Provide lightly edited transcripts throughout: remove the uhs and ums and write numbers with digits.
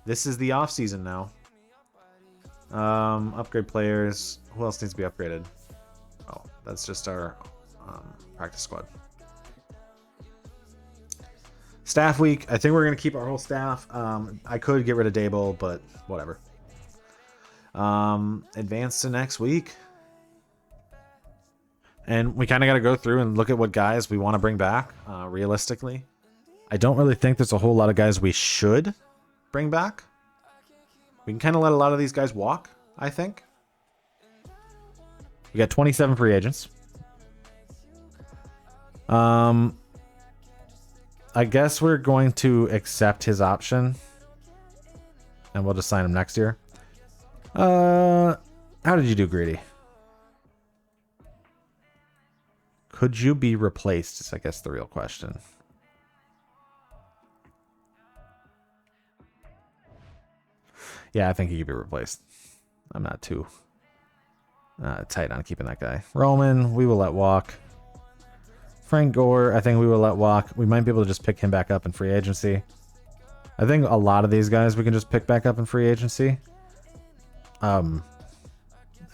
This is the off season now. Upgrade players. Who else needs to be upgraded? Oh, that's just our practice squad. Staff week. I think we're going to keep our whole staff. I could get rid of Dable, but whatever. Advance to next week. And we kind of got to go through and look at what guys we want to bring back, realistically. I don't really think there's a whole lot of guys we should bring back. We can kind of let a lot of these guys walk, I think. We got 27 free agents. I guess we're going to accept his option. And we'll just sign him next year. How did you do, Greedy? Could you be replaced is, I guess, the real question. Yeah, I think he could be replaced. I'm not too tight on keeping that guy. Roman, we will let walk. Frank Gore, I think we will let walk. We might be able to just pick him back up in free agency. I think a lot of these guys we can just pick back up in free agency. I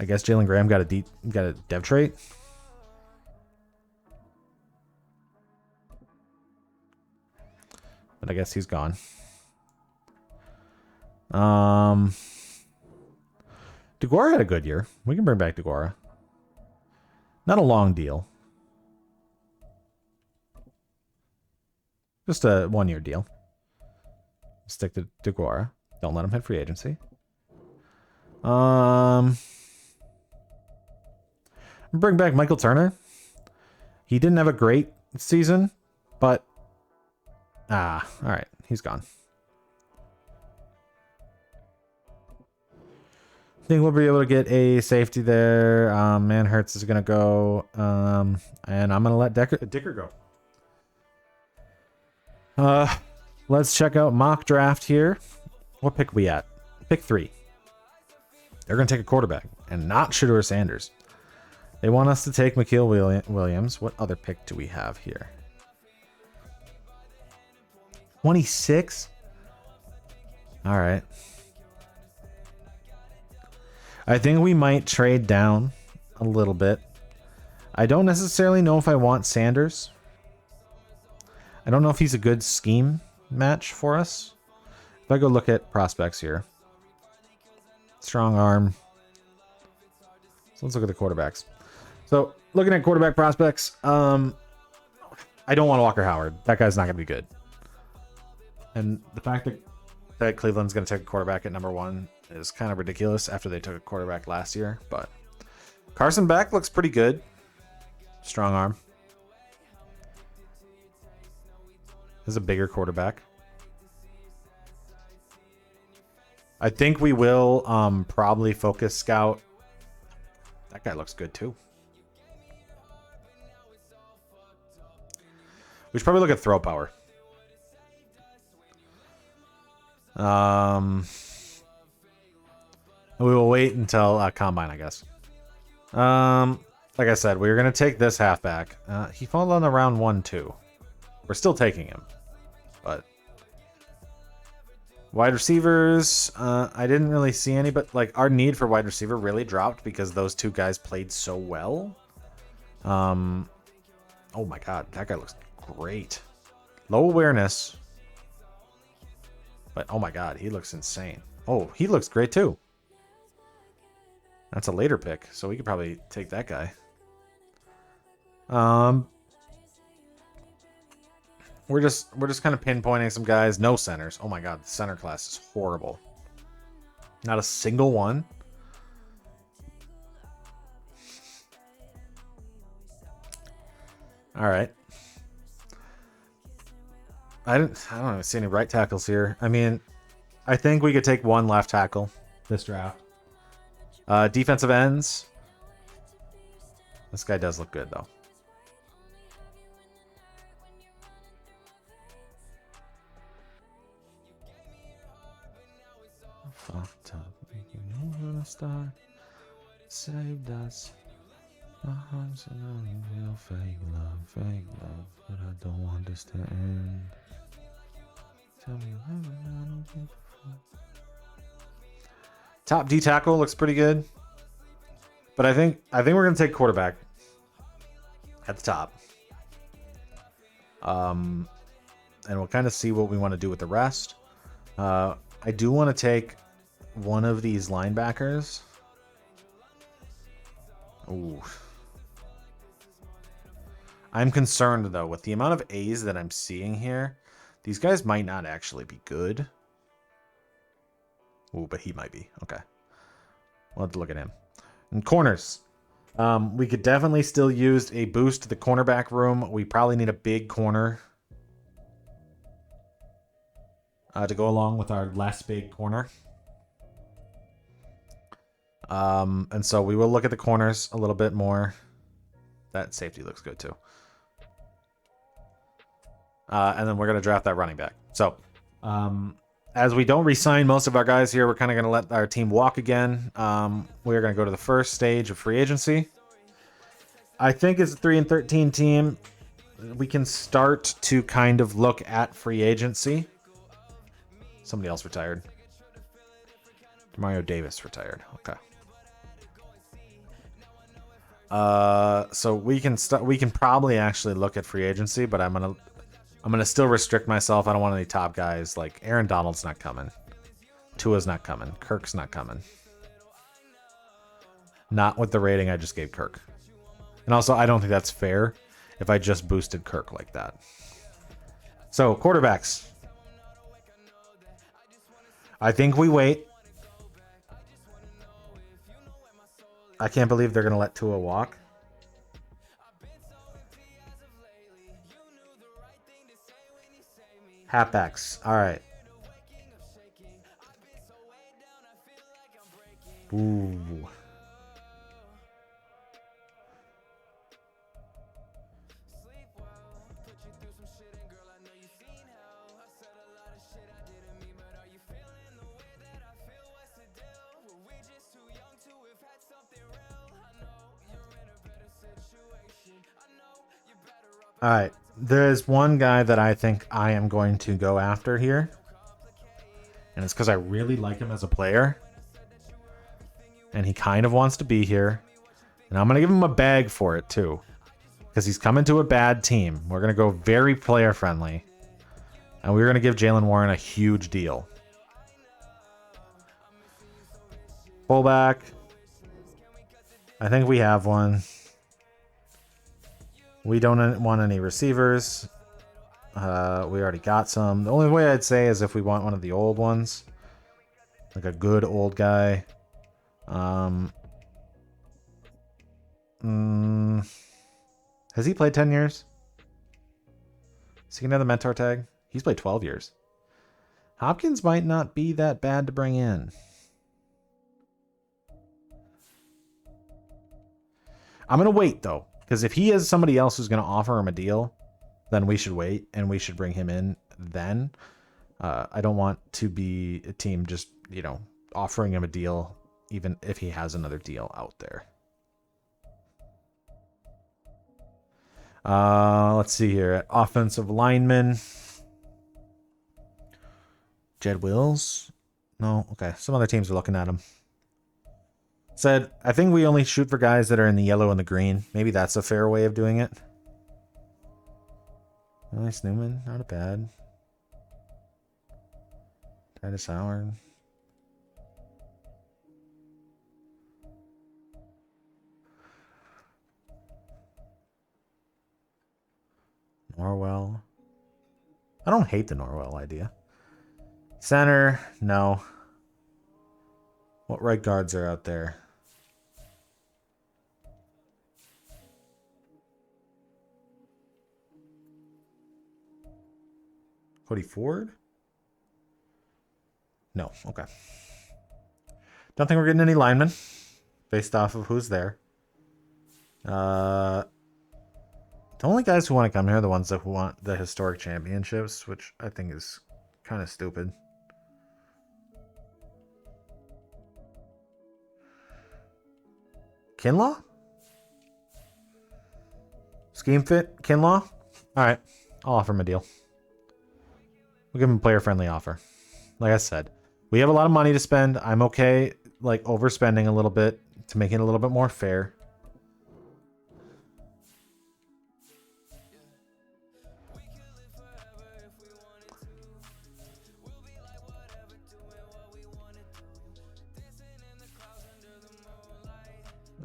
guess Jalen Graham got a dev trait. But I guess he's gone. DeGuara had a good year. We can bring back DeGuara. Not a long deal. Just a 1-year deal. Stick to DeGuara. Don't let him hit free agency. Bring back Michael Turner. He didn't have a great season, but all right, he's gone. I think we'll be able to get a safety there. Manhurts is gonna go, and I'm gonna let Dicker go. Let's check out mock draft here. What pick are we at? Pick 3. They're gonna take a quarterback and not Shedeur Sanders. They want us to take Mikael Williams. What other pick do we have here? 26? All right. I think we might trade down a little bit. I don't necessarily know if I want Sanders. I don't know if he's a good scheme match for us. If I go look at prospects here. Strong arm. So let's look at the quarterbacks. So looking at quarterback prospects, I don't want Walker Howard. That guy's not going to be good. And the fact that Cleveland's going to take a quarterback at number 1 is kind of ridiculous after they took a quarterback last year. But Carson Beck looks pretty good. Strong arm. Is a bigger quarterback. I think we will probably focus scout. That guy looks good too. We should probably look at throw power. We will wait until combine, I guess. Like I said, we're gonna take this halfback. He fell on the round 1 too. We're still taking him, but wide receivers. I didn't really see any, but like our need for wide receiver really dropped because those 2 guys played so well. Oh my God, that guy looks great. Low awareness. But oh my God, he looks insane. Oh, he looks great too. That's a later pick, so we could probably take that guy. We're just kind of pinpointing some guys. No centers. Oh my God, the center class is horrible. Not a single one. All right. I don't even see any right tackles here. I mean, I think we could take 1 left tackle this draft. Defensive ends. This guy does look good though. Fucked up, you know where to start. Saved us. My heart's in real fake love, but I don't want this to end. Tell me why I don't give a fuck. Top D tackle looks pretty good. But I think we're gonna take quarterback at the top. And we'll kind of see what we want to do with the rest. I do want to take one of these linebackers. Ooh. I'm concerned, though, with the amount of A's that I'm seeing here. These guys might not actually be good. Ooh, but he might be. Okay. We'll have to look at him. And corners. We could definitely still use a boost to the cornerback room. We probably need a big corner to go along with our less big corner. And so we will look at the corners a little bit more. That safety looks good too. And then we're going to draft that running back. So, as we don't re-sign most of our guys here, we're kind of going to let our team walk again. We're going to go to the first stage of free agency. I think as a 3-13 team, we can start to kind of look at free agency. Somebody else retired. Mario Davis retired. Okay. So we can probably actually look at free agency, but I'm gonna still restrict myself. I don't want any top guys. Like Aaron Donald's not coming. Tua's not coming. Kirk's not coming. Not with the rating I just gave Kirk. And also, I don't think that's fair if I just boosted Kirk like that. So, quarterbacks. I think we wait. I can't believe they're going to let Tua walk. Halfbacks. All right. Ooh. All right. There's one guy that I think I am going to go after here. And it's because I really like him as a player. And he kind of wants to be here. And I'm going to give him a bag for it, too. Because he's coming to a bad team. We're going to go very player-friendly. And we're going to give Jalen Warren a huge deal. Fullback. I think we have one. We don't want any receivers. We already got some. The only way I'd say is if we want one of the old ones. Like a good old guy. Has he played 10 years? Is he going to have the mentor tag? He's played 12 years. Hopkins might not be that bad to bring in. I'm going to wait, though. Because if he has somebody else who's going to offer him a deal, then we should wait and we should bring him in then. I don't want to be a team just, offering him a deal even if he has another deal out there. Let's see here. Offensive lineman. Jed Wills? No? Okay. Some other teams are looking at him. Said, I think we only shoot for guys that are in the yellow and the green. Maybe that's a fair way of doing it. Nice Newman. Not bad. Titus Howard. Norwell. I don't hate the Norwell idea. Center. No. What right guards are out there? Cody Ford? No. Okay. Don't think we're getting any linemen based off of who's there. The only guys who want to come here are the ones that want the historic championships, which I think is kind of stupid. Kinlaw? Scheme fit? Kinlaw? All right. I'll offer him a deal. We'll give him a player-friendly offer. Like I said, we have a lot of money to spend. I'm okay like overspending a little bit to make it a little bit more fair.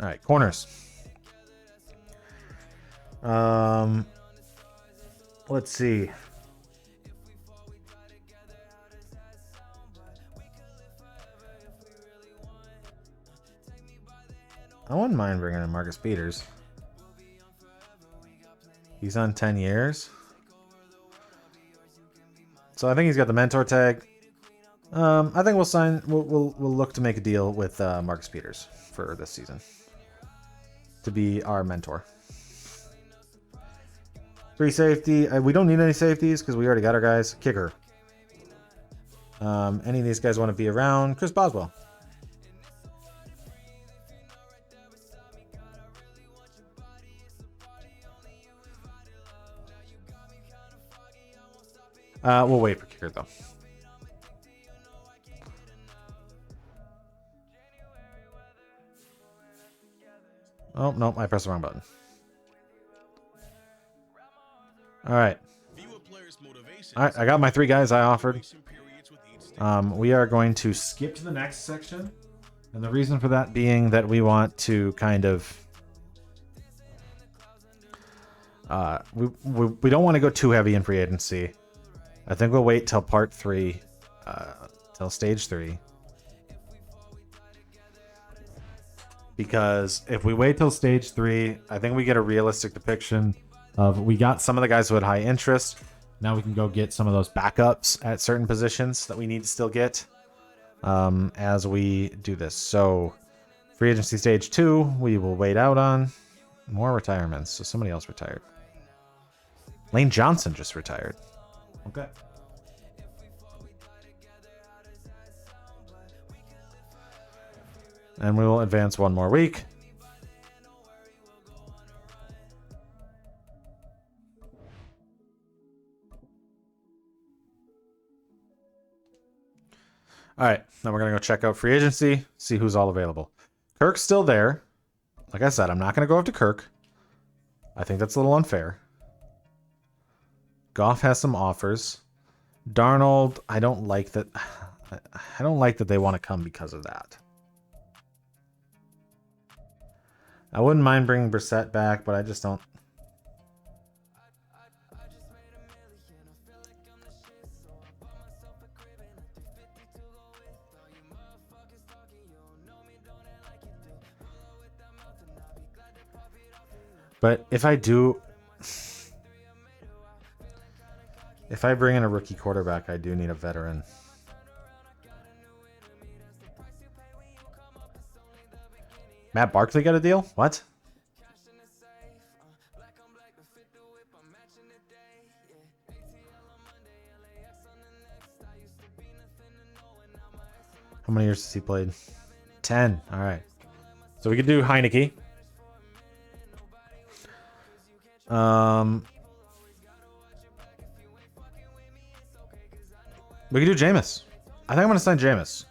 All right, corners. Let's see. I wouldn't mind bringing in Marcus Peters. He's on 10 years. So I think he's got the mentor tag. I think we'll sign. We'll look to make a deal with Marcus Peters for this season to be our mentor. Free safety. We don't need any safeties because we already got our guys. Kicker. Any of these guys want to be around? Chris Boswell. We'll wait for kicker though. Oh no, I pressed the wrong button. All right. All right, I got my 3 guys I offered. We are going to skip to the next section, and the reason for that being that we want to kind of we don't want to go too heavy in free agency. I think we'll wait till part 3, till stage 3. Because if we wait till stage 3, I think we get a realistic depiction of we got some of the guys who had high interest. Now we can go get some of those backups at certain positions that we need to still get as we do this. So free agency stage 2, we will wait out on more retirements. So somebody else retired. Lane Johnson just retired. Okay. And we will advance 1 more week. All right, now we're going to go check out free agency, see who's all available. Kirk's still there. Like I said, I'm not going to go up to Kirk. I think that's a little unfair. Goff has some offers. Darnold, I don't like that. I don't like that they want to come because of that. I wouldn't mind bringing Brissett back, but I just don't. But if I do, if I bring in a rookie quarterback, I do need a veteran. Matt Barkley got a deal? What? How many years has he played? 10. All right. So we could do Heineke. We could do Jameis. I think I'm going to sign Jameis.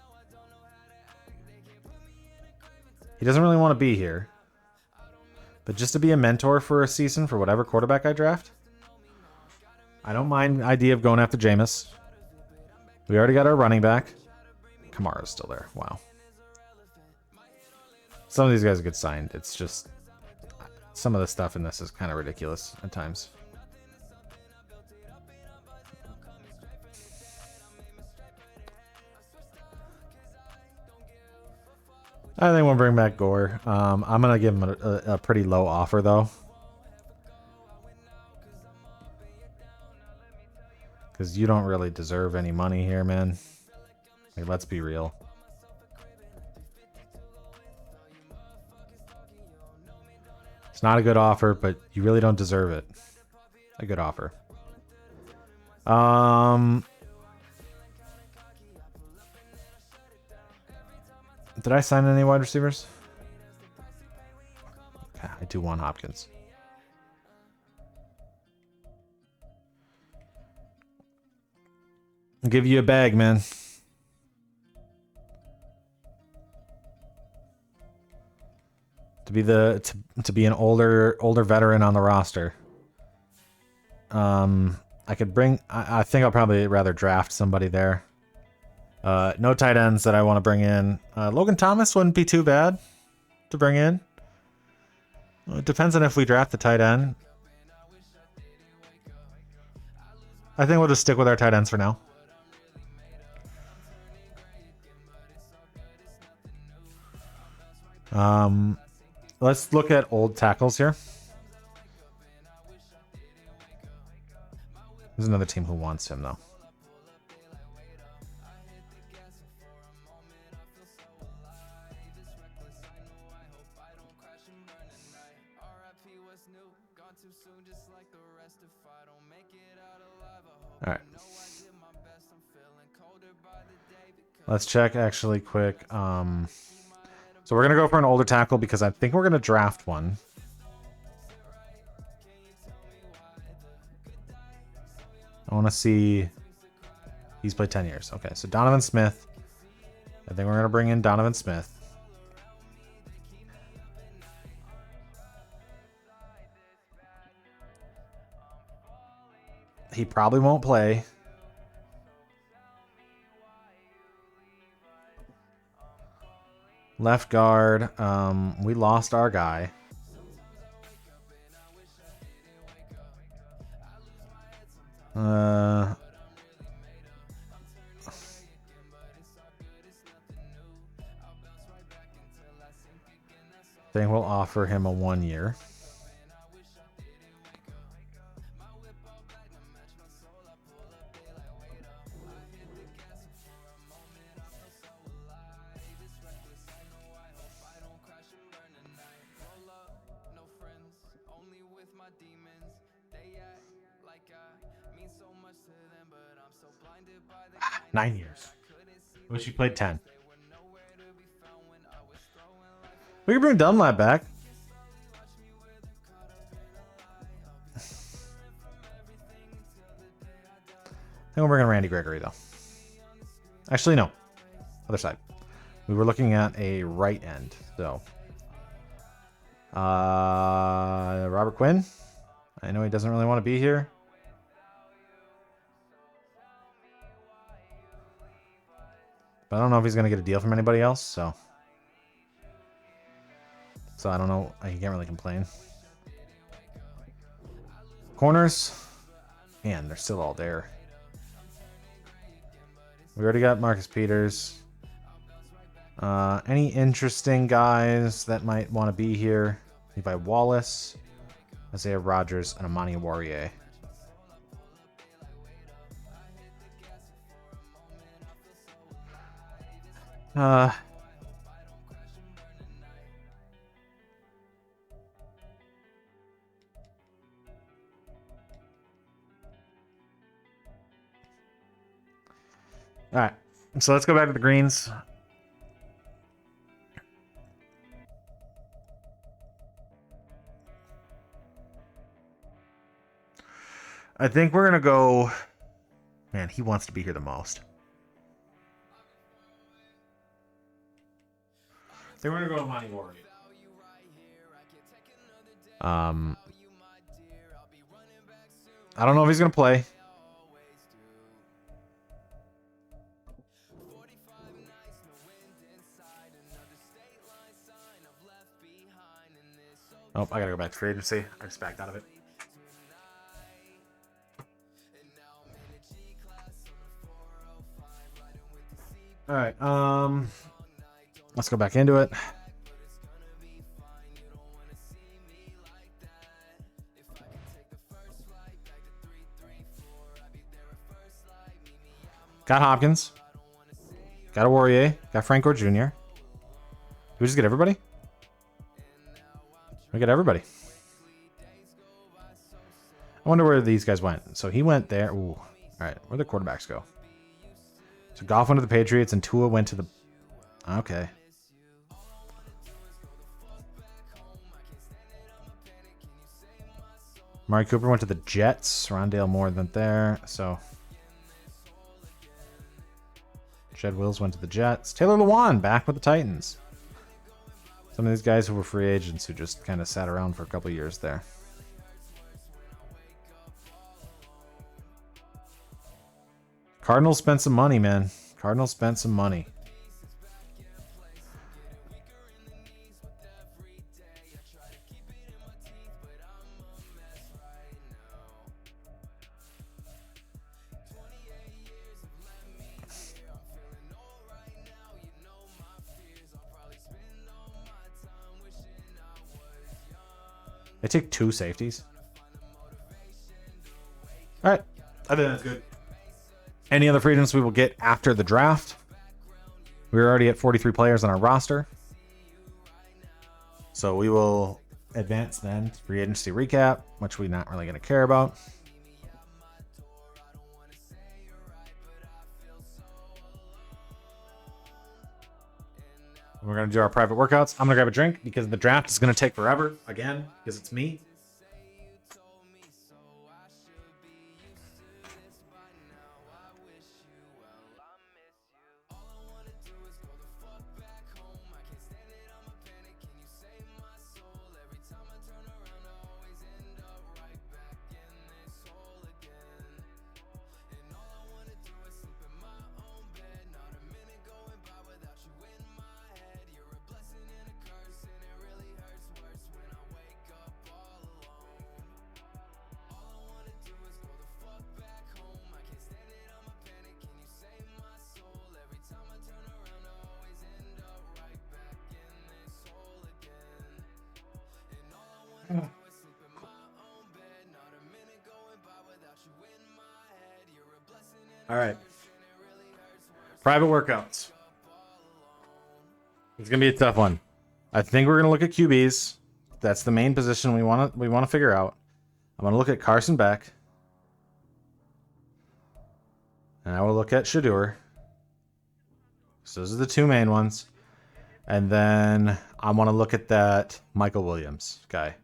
He doesn't really want to be here. But just to be a mentor for a season for whatever quarterback I draft, I don't mind the idea of going after Jameis. We already got our running back. Kamara's still there. Wow. Some of these guys get signed. It's just some of the stuff in this is kind of ridiculous at times. I think we'll bring back Gore. I'm going to give him a pretty low offer, though. Because you don't really deserve any money here, man. Like, let's be real. It's not a good offer, but you really don't deserve it. A good offer. Did I sign any wide receivers? Okay, I do want Hopkins. I'll give you a bag, man. to be to be an older veteran on the roster. I could bring. I think I'll probably rather draft somebody there. No tight ends that I want to bring in. Logan Thomas wouldn't be too bad to bring in. It depends on if we draft the tight end. I think we'll just stick with our tight ends for now. Let's look at old tackles here. There's another team who wants him, though. All right. Let's check actually quick. So we're going to go for an older tackle because I think we're going to draft one. I want to see... He's played 10 years. Okay, so Donovan Smith. I think we're going to bring in Donovan Smith. He probably won't play. Left guard. We lost our guy. I think we'll offer him a 1 year. Ah, 9 years. Wish he played 10. We can bring Dunlap back. I think we're bringing Randy Gregory, though. Actually, no. Other side. We were looking at a right end, so. Robert Quinn. I know he doesn't really want to be here. But I don't know if he's going to get a deal from anybody else, so. So I don't know. I can't really complain. Corners. Man, they're still all there. We already got Marcus Peters. Any interesting guys that might want to be here? Levi Wallace, Isaiah Rodgers, and Amani Warrior. All right, so let's go back to the greens. I think we're gonna go. Man, he wants to be here the most. I think we're gonna go to Monty Warrior. I don't know if he's gonna play. Oh, I gotta go back to free agency. I just backed out of it. All right, let's go back into it. Got Hopkins. Got a Warrior. Got Frank Gore Jr. Did we just get everybody? We got everybody. I wonder where these guys went. So he went there. Ooh. All right, where'd the quarterbacks go? So Goff went to the Patriots and Tua went to the... Okay. Amari Cooper went to the Jets. Rondale Moore went there. So... Jed Wills went to the Jets. Taylor Lewan back with the Titans. Some of these guys who were free agents who just kind of sat around for a couple years there. Cardinals spent some money, man. Cardinals spent some money. They take 2 safeties. All right. I think that's good. Any other free agents we will get after the draft? We're already at 43 players on our roster. So we will advance then to free agency recap, which we're not really going to care about. We're going to do our private workouts. I'm going to grab a drink because the draft is going to take forever. Again, because it's me. All right. Private workouts. It's gonna be a tough one. I think we're gonna look at QBs. That's the main position we want to figure out. I'm gonna look at Carson Beck, and I will look at Shadur. So those are the 2 main ones, and then I want to look at that Michael Williams guy.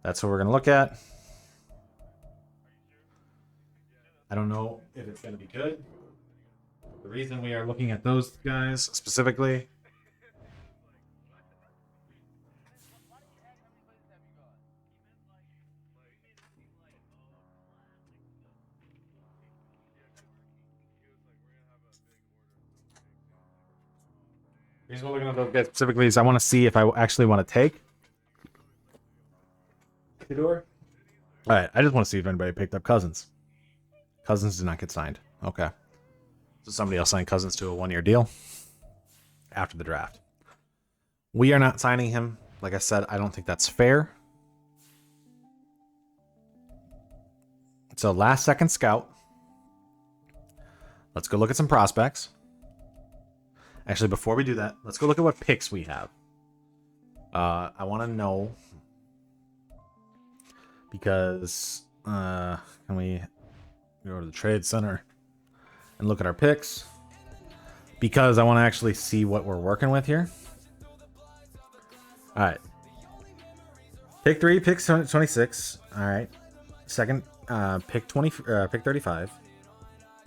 That's what we're gonna look at. I don't know if it's going to be good. The reason we are looking at those guys specifically is I want to see if I actually want to take Fedor. All right, I just want to see if anybody picked up Cousins. Cousins did not get signed. Okay. So somebody else signed Cousins to a 1-year deal after the draft. We are not signing him. Like I said, I don't think that's fair. So last second scout. Let's go look at some prospects. Actually, before we do that, let's go look at what picks we have. I want to know because can we go to the trade center and look at our picks, because I want to actually see what we're working with here. All right. Pick 3, pick 26. All right. Second, pick 20, pick 35.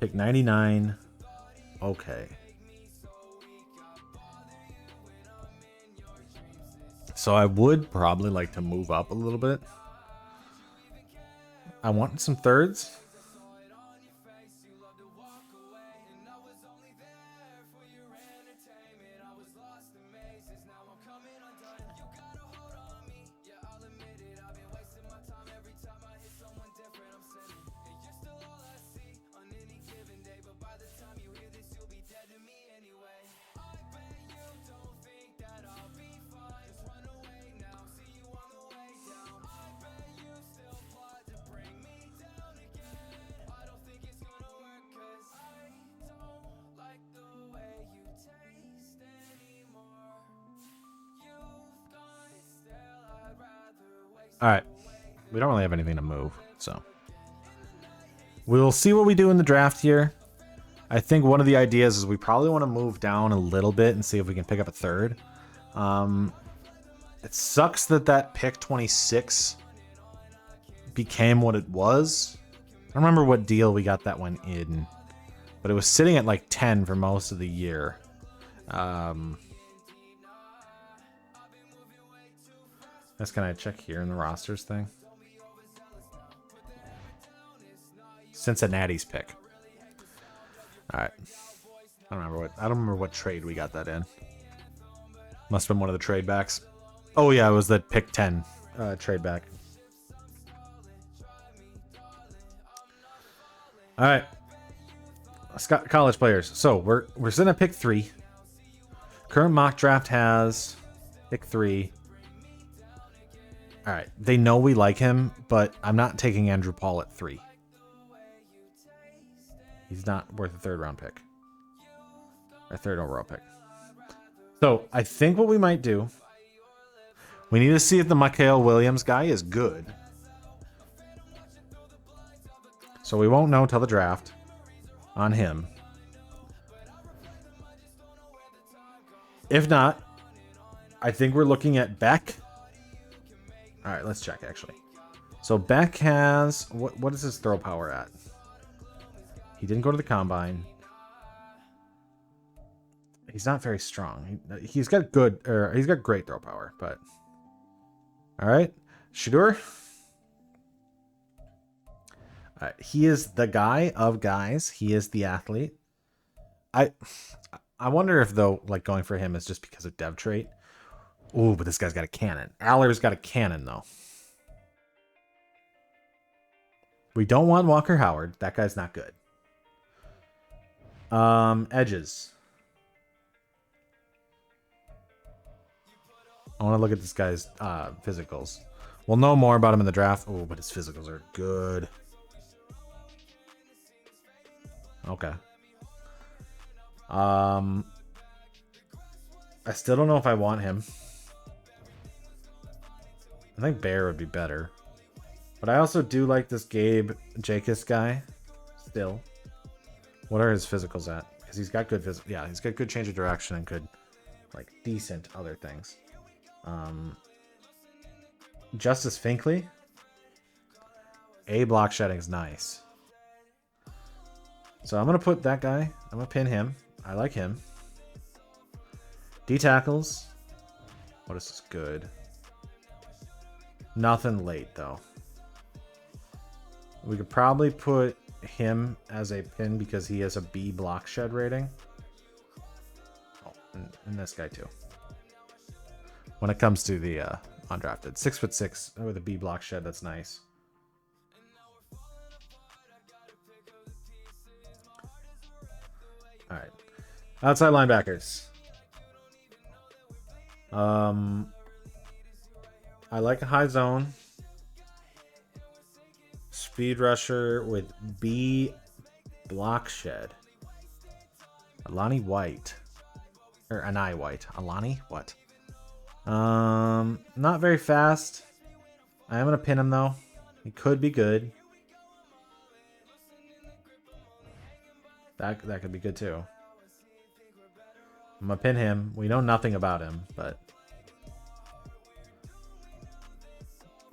Pick 99. Okay. So I would probably like to move up a little bit. I want some thirds. All right. We don't really have anything to move, so we'll see what we do in the draft here. I think one of the ideas is we probably want to move down a little bit and see if we can pick up a third. It sucks that pick 26 became what it was. I don't remember what deal we got that one in, but it was sitting at like 10 for most of the year. That's, can I check here in the rosters thing? Cincinnati's pick. All right. I don't remember what trade we got that in. Must have been one of the trade backs. Oh yeah, it was the pick 10 trade back. All right. College players. So we're sitting at pick 3. Current mock draft has pick 3. All right. They know we like him, but I'm not taking Andrew Paul at 3. He's not worth a 3rd round pick. Or 3rd overall pick. So I think what we might do, we need to see if the Mikael Williams guy is good. So we won't know till the draft on him. If not, I think we're looking at Beck. All right, let's check actually. So Beck has, what is his throw power at? He didn't go to the combine. He's not very strong. He's got great throw power, but all right, Shador. He is the guy of guys. He is the athlete. I wonder if though, like going for him is just because of dev trait. Ooh, but this guy's got a cannon. Aller's got a cannon though. We don't want Walker Howard. That guy's not good. Edges. I want to look at this guy's physicals. We'll know more about him in the draft. Oh, but his physicals are good. Okay. I still don't know if I want him. I think Bear would be better. But I also do like this Gabe Jacobs guy. Still. What are his physicals at? Because he's got good physicals. Yeah, he's got good change of direction and good, like, decent other things. Justice Finkley. A block shedding is nice. So I'm going to put that guy. I'm going to pin him. I like him. D tackles. What is this good? Nothing late, though. We could probably put him as a pin because he has a B block shed rating. Oh, and this guy, too. When it comes to the undrafted. 6'6" with a B block shed, that's nice. All right. Outside linebackers. I like a high zone. Speed rusher with B block shed. Alani White. Or Anai White. Alani? What? Not very fast. I am going to pin him, though. He could be good. That could be good, too. I'm going to pin him. We know nothing about him, but...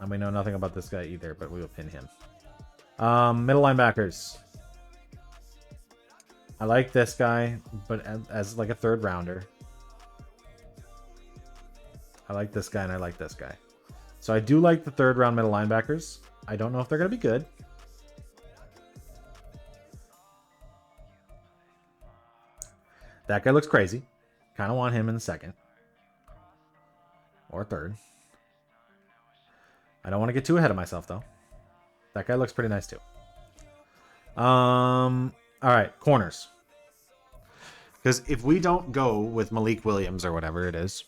And we know nothing about this guy either, but we will pin him. Middle linebackers. I like this guy, but as like a 3rd rounder. I like this guy and I like this guy. So I do like the 3rd round middle linebackers. I don't know if they're going to be good. That guy looks crazy. Kind of want him in the 2nd. Or 3rd. I don't want to get too ahead of myself, though. That guy looks pretty nice, too. All right, corners. Because if we don't go with Malik Williams or whatever it is,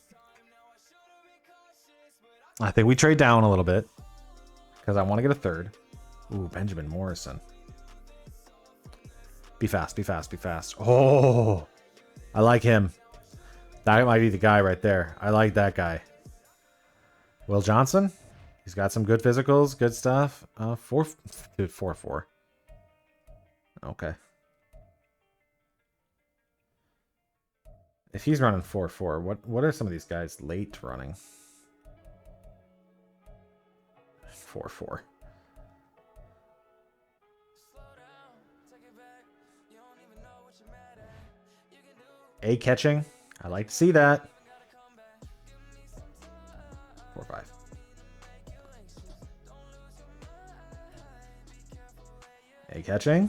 I think we trade down a little bit. Because I want to get a 3rd. Ooh, Benjamin Morrison. Be fast, be fast, be fast. Oh, I like him. That might be the guy right there. I like that guy. Will Johnson? He's got some good physicals, good stuff. 4-4. Okay. If he's running 4-4, what are some of these guys late running? 4-4. A catching. I like to see that. 4-5. catching?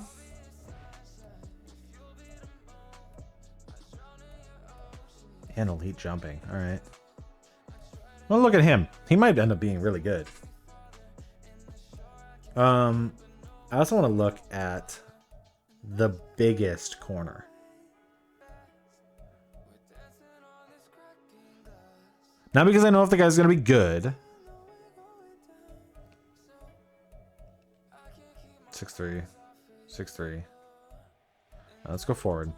And elite jumping. All right. Well, look at him. He might end up being really good. I also want to look at the biggest corner. Not because I know if the guy's going to be good. 6'3". 6'3". Let's go forward.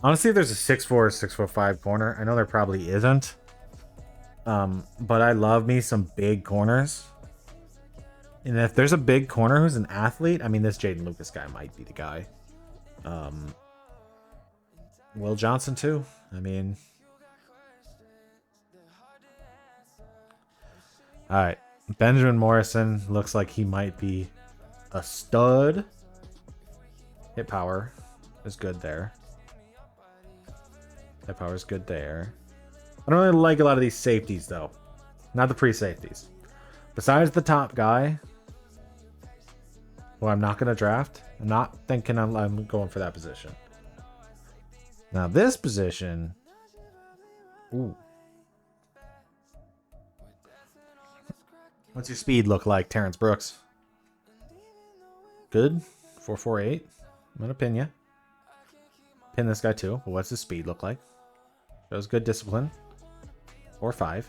Honestly, if there's a 6'4" or 6'5" corner, I know there probably isn't. But I love me some big corners. And if there's a big corner who's an athlete, I mean, this Jaden Lucas guy might be the guy. Will Johnson too. I mean, all right. Benjamin Morrison looks like he might be a stud. Hit power is good there. Hit power is good there. I don't really like a lot of these safeties though. Not the pre-safeties. Besides the top guy, who I'm not going to draft, I'm not thinking I'm going for that position. Now this position, ooh. What's your speed look like, Terrence Brooks? Good. 4.48. I'm gonna pin you. Pin this guy too. But what's his speed look like? Shows good discipline. 4.5.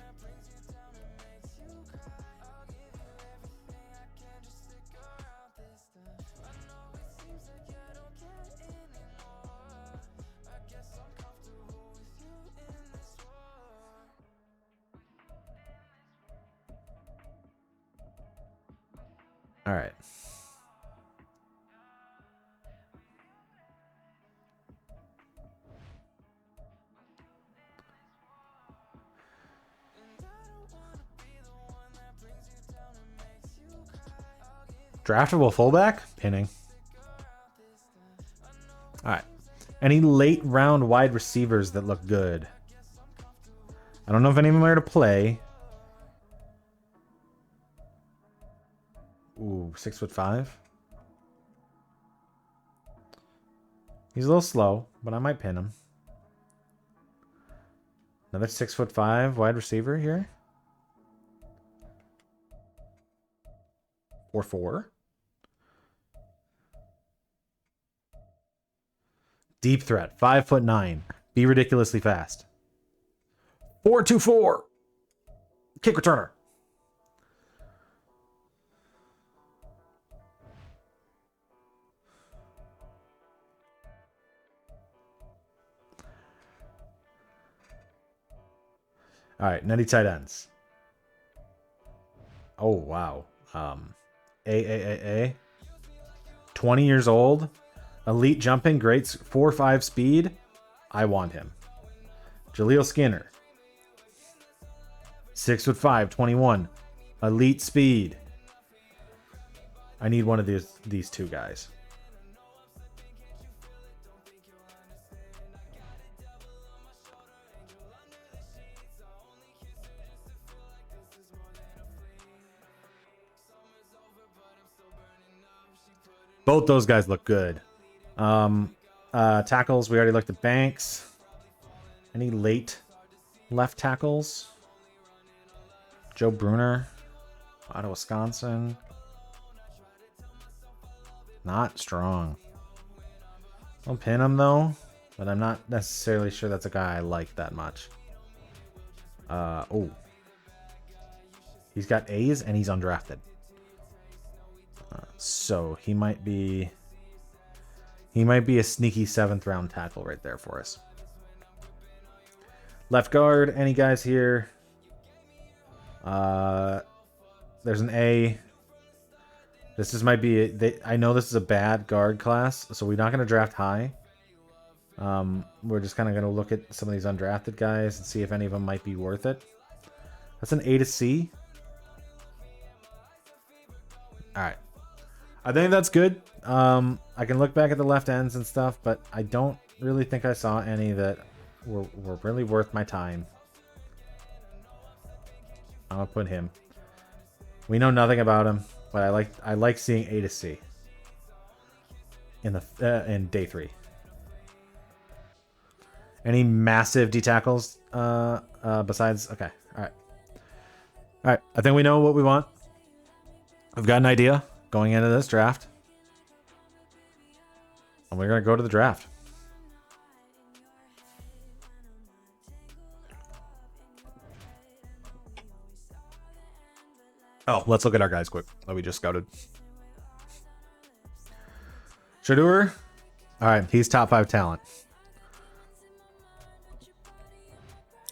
All right. Draftable fullback? Pinning. All right. Any late round wide receivers that look good? I don't know if any of them are to play. Ooh, 6'5". He's a little slow, but I might pin him. Another 6'5" wide receiver here. 4'4". Deep threat, 5'9". Be ridiculously fast. 4.24. Kick returner. All right, nutty tight ends. Oh, wow. A. 20 years old. Elite jumping, great 4.5 speed. I want him. Jaleel Skinner. 6'5", 21. Elite speed. I need one of these two guys. Both those guys look good. Tackles, we already looked at Banks. Any late left tackles? Joe Bruner, out of Wisconsin. Not strong. I'll pin him though, but I'm not necessarily sure that's a guy I like that much. Oh. He's got A's and he's undrafted. So he might be a sneaky 7th round tackle right there for us. Left guard, any guys here? There's an A. Might be I know this is a bad guard class, so we're not going to draft high. We're just kind of going to look at some of these undrafted guys and see if any of them might be worth it. That's an A to C. All right. I think that's good. I can look back at the left ends and stuff, but I don't really think I saw any that were really worth my time. I'm gonna put him. We know nothing about him, but I like seeing A to C. in the in day 3. Any massive D tackles besides? Okay, all right. I think we know what we want. We've got an idea going into this draft, and we're gonna go to the draft. Oh, let's look at our guys quick that we just scouted. Shedeur. All right, he's top 5 talent.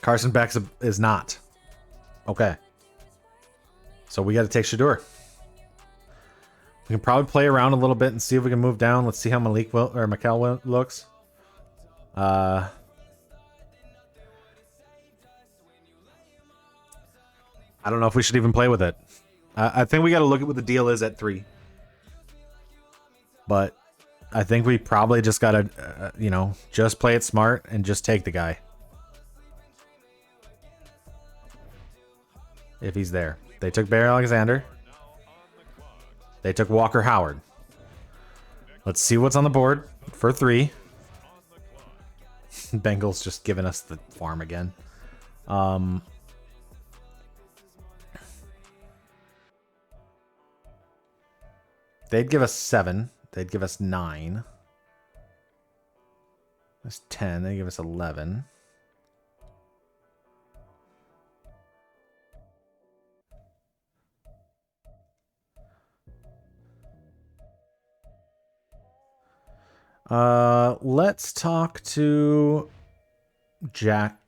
Carson Beck is not. Okay. So we got to take Shedeur. We can probably play around a little bit and see if we can move down. Let's see how Mikel looks. I don't know if we should even play with it. I think we got to look at what the deal is at 3. But I think we probably just got to, just play it smart and just take the guy. If he's there. They took Barry Alexander. They took Walker Howard. Let's see what's on the board for 3. Bengals just giving us the farm again. They'd give us 7. They'd give us 9. That's 10. They give us 11. Let's talk to Jack.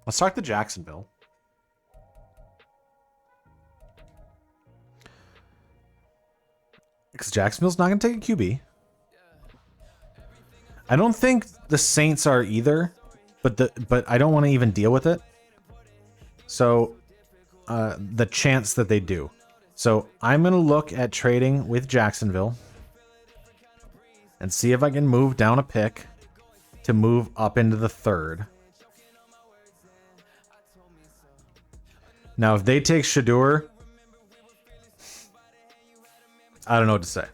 Let's talk to Jacksonville. Because Jacksonville's not going to take a QB. I don't think the Saints are either, but I don't want to even deal with it. So, the chance that they do. So I'm going to look at trading with Jacksonville and see if I can move down a pick to move up into the 3rd. Now, if they take Shedeur, I don't know what to say.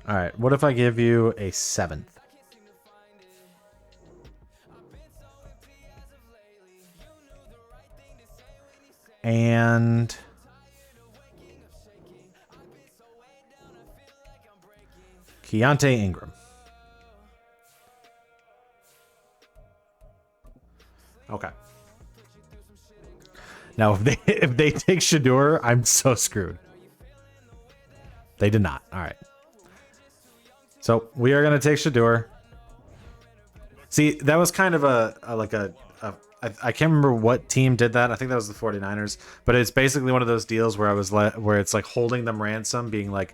All right, what if I give you a 7th? And Keontae Ingram. Okay. Now, if they take Shedeur, I'm so screwed. They did not. All right. So we are going to take Shedeur. See, that was kind of I can't remember what team did that. I think that was the 49ers. But it's basically one of those deals where where it's like holding them ransom, being like,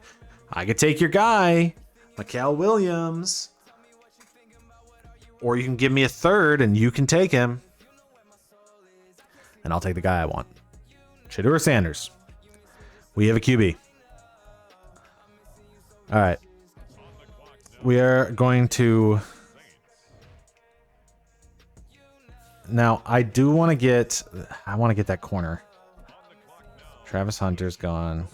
I could take your guy, Mikel Williams, or you can give me a 3rd and you can take him, and I'll take the guy I want. Shedeur Sanders. We have a QB. All right. We are going to... Now, I want to get that corner. Travis Hunter's gone.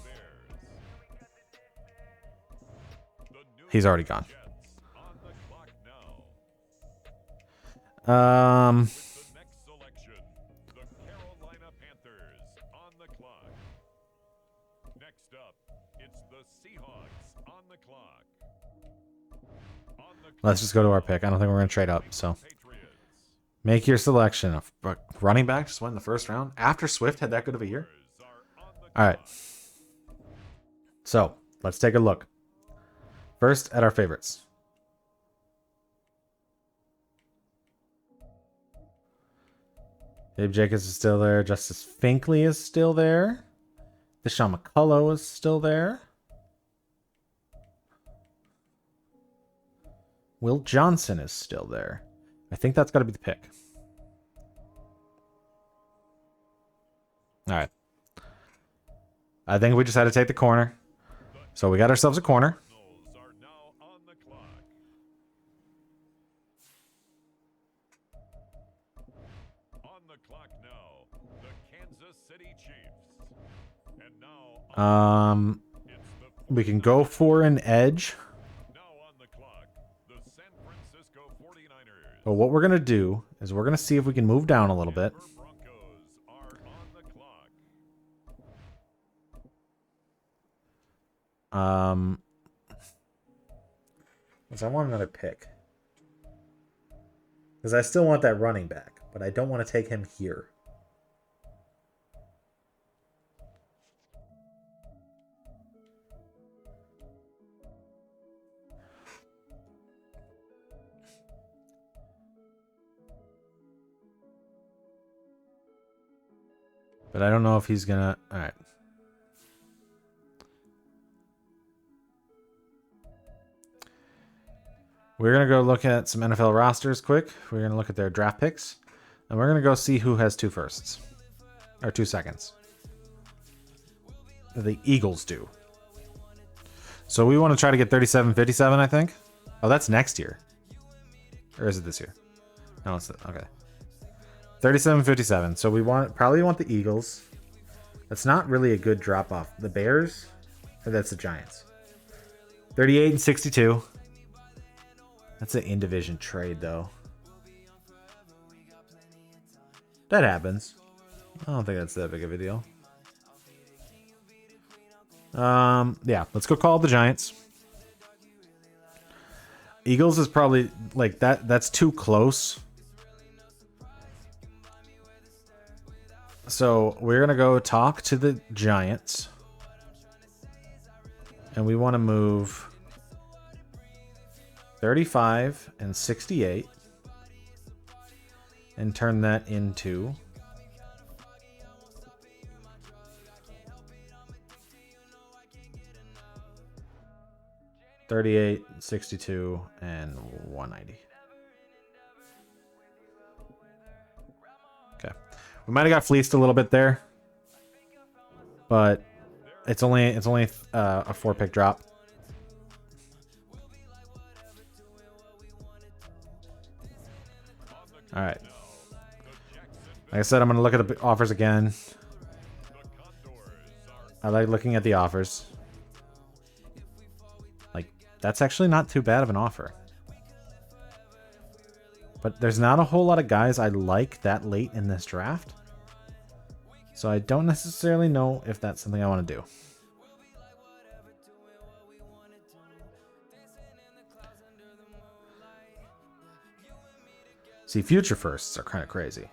He's already gone. Let's just go to our pick. I don't think we're going to trade up, so. Make your selection. Running back just went in the 1st round. After Swift had that good of a year? All right. So, let's take a look. First, at our favorites. Dave Jacobs is still there. Justice Finkley is still there. Deshaun McCullough is still there. Will Johnson is still there. I think that's got to be the pick. All right. I think we just had to take the corner. So we got ourselves a corner. We can go for an edge. But what we're going to do is we're going to see if we can move down a little bit. Because I want another pick. Because I still want that running back, but I don't want to take him here. But I don't know if he's gonna... Alright. We're gonna go look at some NFL rosters quick. We're gonna look at their draft picks. And we're gonna go see who has 2 firsts. Or 2 seconds. The Eagles do. So we want to try to get 37-57, I think. Oh, that's next year. Or is it this year? No, it's... Okay. 37-57. So we probably want the Eagles. That's not really a good drop off. The Bears, or that's the Giants. 38-62. That's an in-division trade, though. That happens. I don't think that's that big of a deal. Yeah, let's go call the Giants. Eagles is probably like that. That's too close. So we're going to go talk to the Giants. And we want to move 35 and 68. And turn that into... $38, $62, and $190. Okay. We might have got fleeced a little bit there, but it's only a 4-pick drop. All right. Like I said, I'm going to look at the offers again. I like looking at the offers. Like, that's actually not too bad of an offer. But there's not a whole lot of guys I like that late in this draft. So I don't necessarily know if that's something I want to do. See, future firsts are kind of crazy.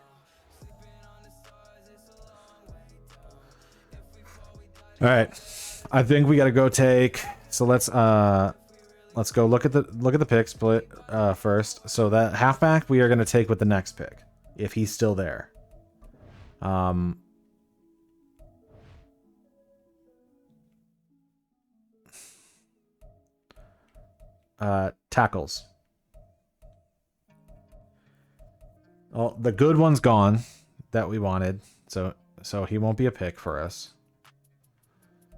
All right, I think we got to go take. So let's go look at the pick split first. So that halfback we are going to take with the next pick if he's still there. Tackles. Oh, the good one's gone that we wanted. So he won't be a pick for us.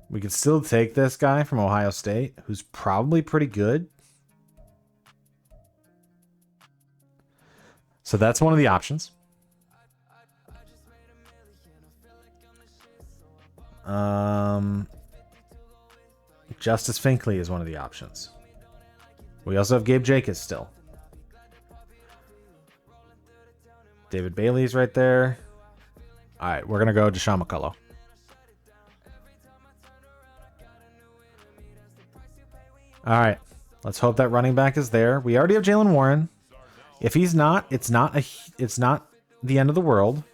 We could still take this guy from Ohio State, who's probably pretty good. So that's one of the options. Justice Finkley is one of the options. We also have Gabe Jacobs still. David Bailey's right there. All right, we're going to go Deshaun McCullough. All right, let's hope that running back is there. We already have Jalen Warren. If he's not, it's not the end of the world.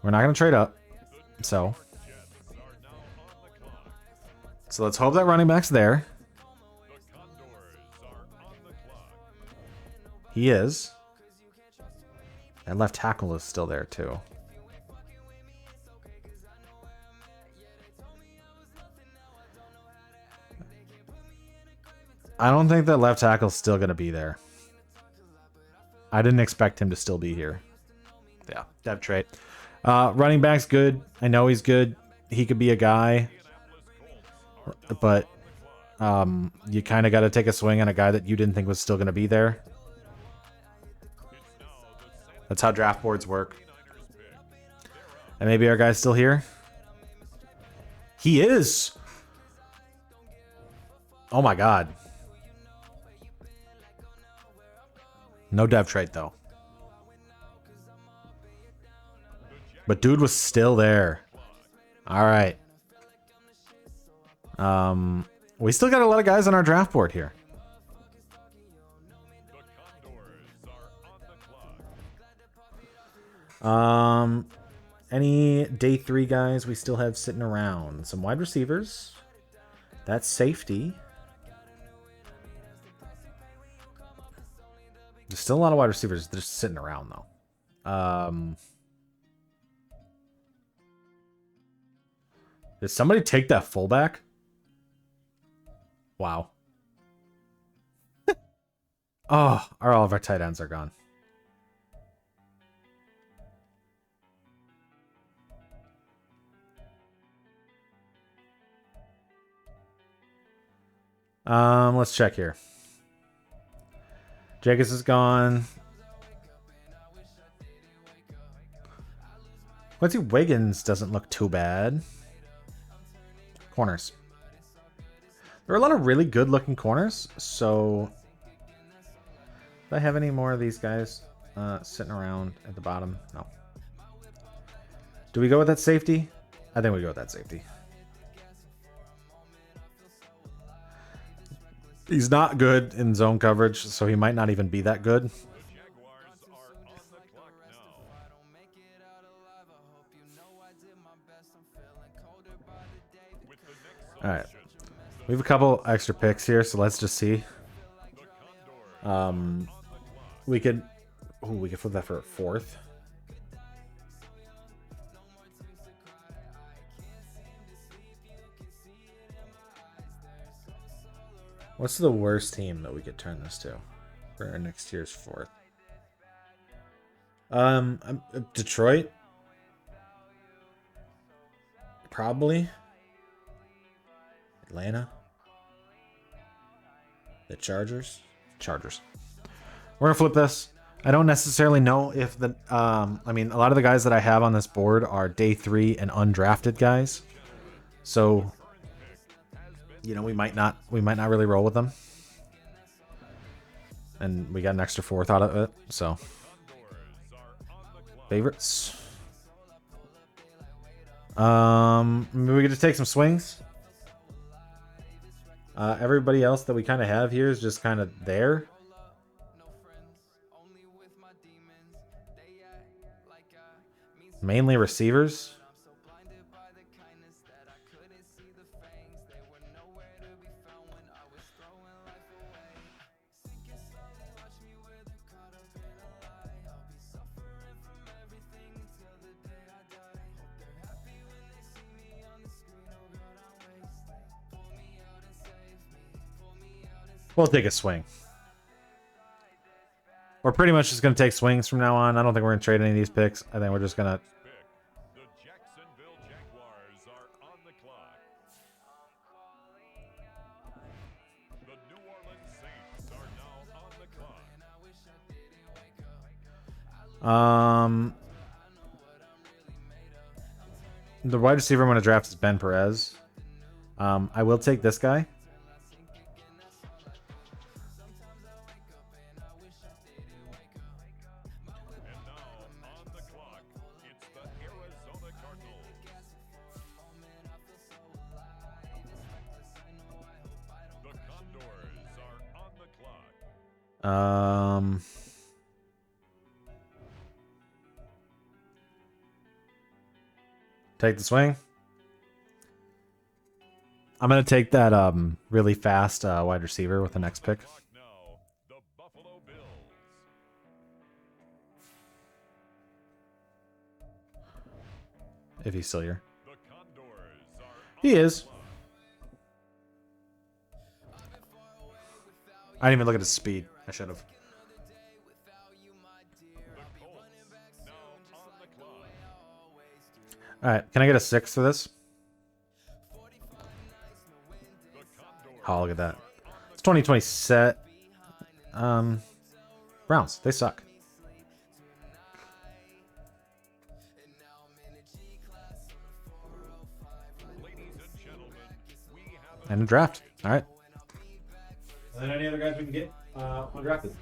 We're not going to trade up. So let's hope that running back's there. He is. And left tackle is still there too. I don't think that left tackle's still going to be there. I didn't expect him to still be here. Yeah, depth trait. Running back's good. I know he's good. he could be a guy, but you kind of got to take a swing on a guy that you didn't think was still going to be there. That's how draft boards work. And maybe our guy's still here. He is. Oh my god. No dev trait though. But dude was still there. All right. We still got a lot of guys on our draft board here. Any day 3 guys we still have sitting around? Some wide receivers. That's safety. There's still a lot of wide receivers just sitting around though. Did somebody take that fullback? Wow. Oh, all of our tight ends are gone. Let's check here. Jacobs is gone. Quincy Wiggins doesn't look too bad. Corners. There are a lot of really good looking corners, so do I have any more of these guys sitting around at the bottom? No. Do we go with that safety? I think we go with that safety. He's not good in zone coverage, so he might not even be that good. All right. We have a couple extra picks here, so let's just see. We could flip that for a 4th. What's the worst team that we could turn this to for our next year's 4th? Detroit. Probably. Atlanta. The Chargers. We're gonna flip this. I don't necessarily know if the I mean, a lot of the guys that I have on this board are day 3 and undrafted guys. So, you know, we might not really roll with them. And we got an extra 4th out of it, so favorites. Maybe we could just take some swings. Everybody else that we kind of have here is just kind of there. Mainly receivers. We'll take a swing. We're pretty much just going to take swings from now on. I don't think we're going to trade any of these picks. I think we're just going to... The wide receiver I'm going to draft is Ben Perez. I will take this guy. Take the swing. I'm going to take that really fast wide receiver with the next pick. If he's still here. He is. I didn't even look at his speed. I should have. All right, can I get a 6 for this? Oh, look at that. It's 2020 set. Browns, they suck. And a draft. All right. And then any other guys we can get undrafted.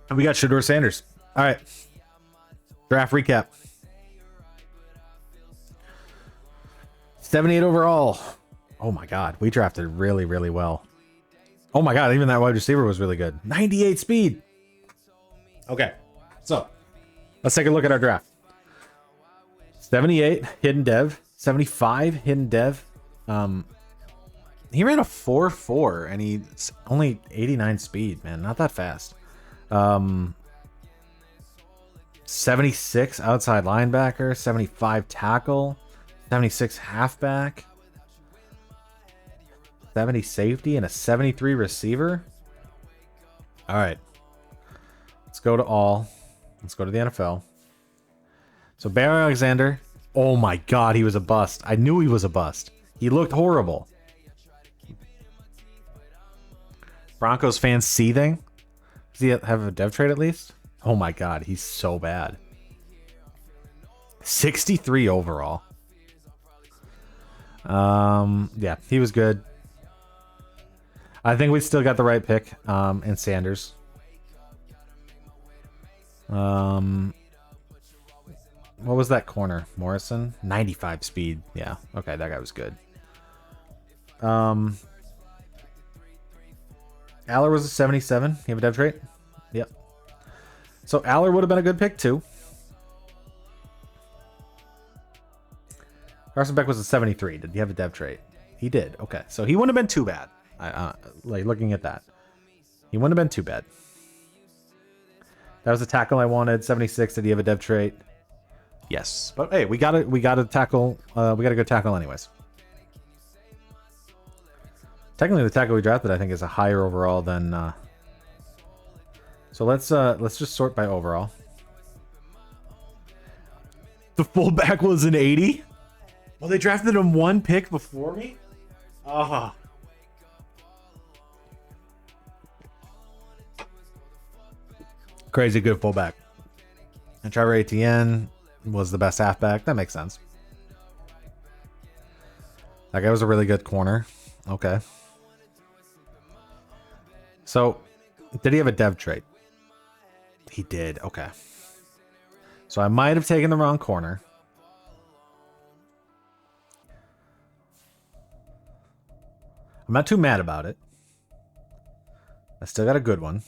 And we got Shedeur Sanders. All right. Draft recap. 78 overall. Oh my God. We drafted really, really well. Oh my God. Even that wide receiver was really good. 98 speed. Okay. So let's take a look at our draft. 78 hidden dev. 75 hidden dev. He ran a 4.4 and he's only 89 speed, man. Not that fast. 76 outside linebacker, 75 tackle, 76 halfback, 70 safety, and a 73 receiver. All right. Let's go to all. Let's go to the NFL. So Bear Alexander. Oh my God, he was a bust. I knew he was a bust. He looked horrible. Broncos fans seething. Does he have a dev trade at least? Oh my God, he's so bad. 63 overall. Yeah, he was good. I think we still got the right pick in Sanders. What was that corner? Morrison? 95 speed. Yeah, okay, that guy was good. Aller was a 77. You have a dev trait? Yep. So Aller would have been a good pick too. Carson Beck was a 73. Did he have a dev trait? He did. Okay, so he wouldn't have been too bad. Like looking at that, he wouldn't have been too bad. That was the tackle I wanted. 76. Did he have a dev trait? Yes. But hey, we got a tackle. We got a good tackle anyways. Technically, the tackle we drafted, I think, is a higher overall than. So let's just sort by overall. The fullback was an 80. Well, they drafted him one pick before me. Ah. Crazy good fullback. And Trevor Etienne was the best halfback. That makes sense. That guy was a really good corner. Okay. So, did he have a dev trait? He did. Okay. So I might have taken the wrong corner. I'm not too mad about it. I still got a good one.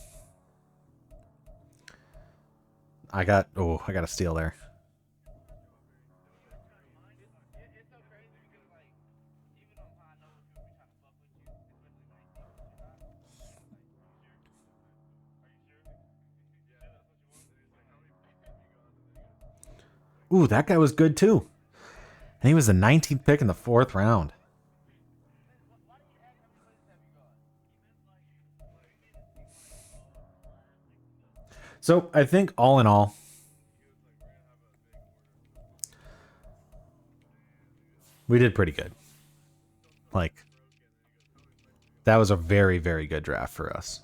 I got a steal there. Ooh, that guy was good too. And he was the 19th pick in the 4th round. So I think all in all, we did pretty good. Like, that was a very, very good draft for us.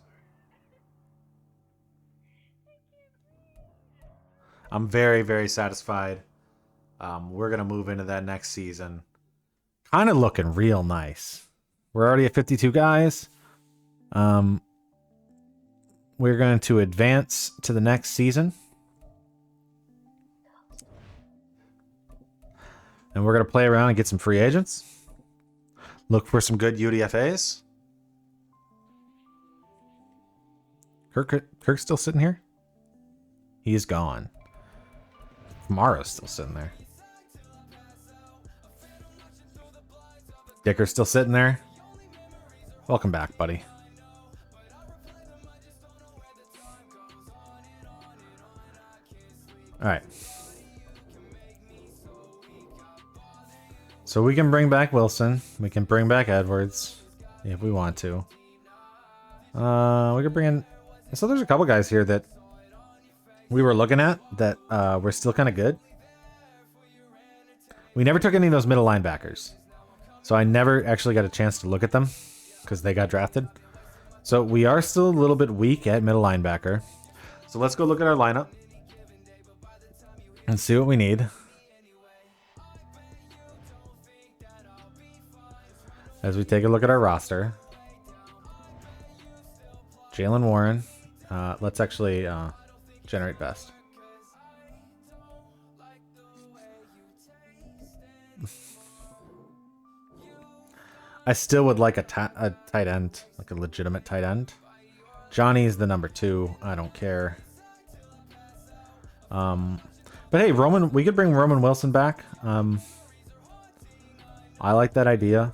I'm very, very satisfied. We're going to move into that next season. Kind of looking real nice. We're already at 52 guys. We're going to advance to the next season. And we're going to play around and get some free agents. Look for some good UDFAs. Kirk's still sitting here? He's gone. Kamara's still sitting there. Dicker's still sitting there. Welcome back, buddy. All right. So we can bring back Wilson. We can bring back Edwards if we want to. We could bring in... So there's a couple guys here that we were looking at that were still kind of good. We never took any of those middle linebackers. So I never actually got a chance to look at them because they got drafted. So we are still a little bit weak at middle linebacker. So let's go look at our lineup and see what we need. As we take a look at our roster. Jalen Warren. Let's actually generate best. I still would like a tight end, like a legitimate tight end. Johnny's the number 2. I don't care. But hey, we could bring Roman Wilson back. I like that idea.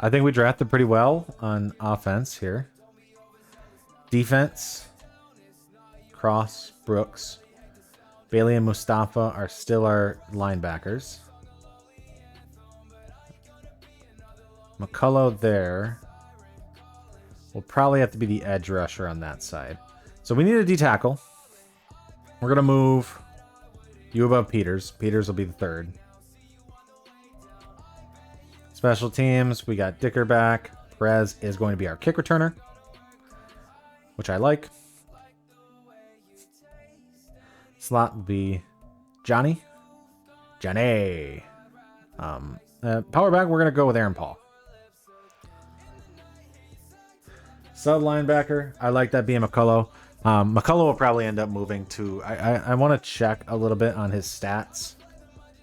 I think we drafted pretty well on offense here. Defense, Cross, Brooks, Bailey and Mustafa are still our linebackers. McCullough there will probably have to be the edge rusher on that side. So we need a D-tackle. We're going to move you above Peters. Peters will be the 3rd. Special teams, we got Dicker back. Perez is going to be our kick returner, which I like. Slot will be Johnny. Power back, we're going to go with Aaron Paul. Sub linebacker, I like that being McCullough. McCullough will probably end up moving to... I want to check a little bit on his stats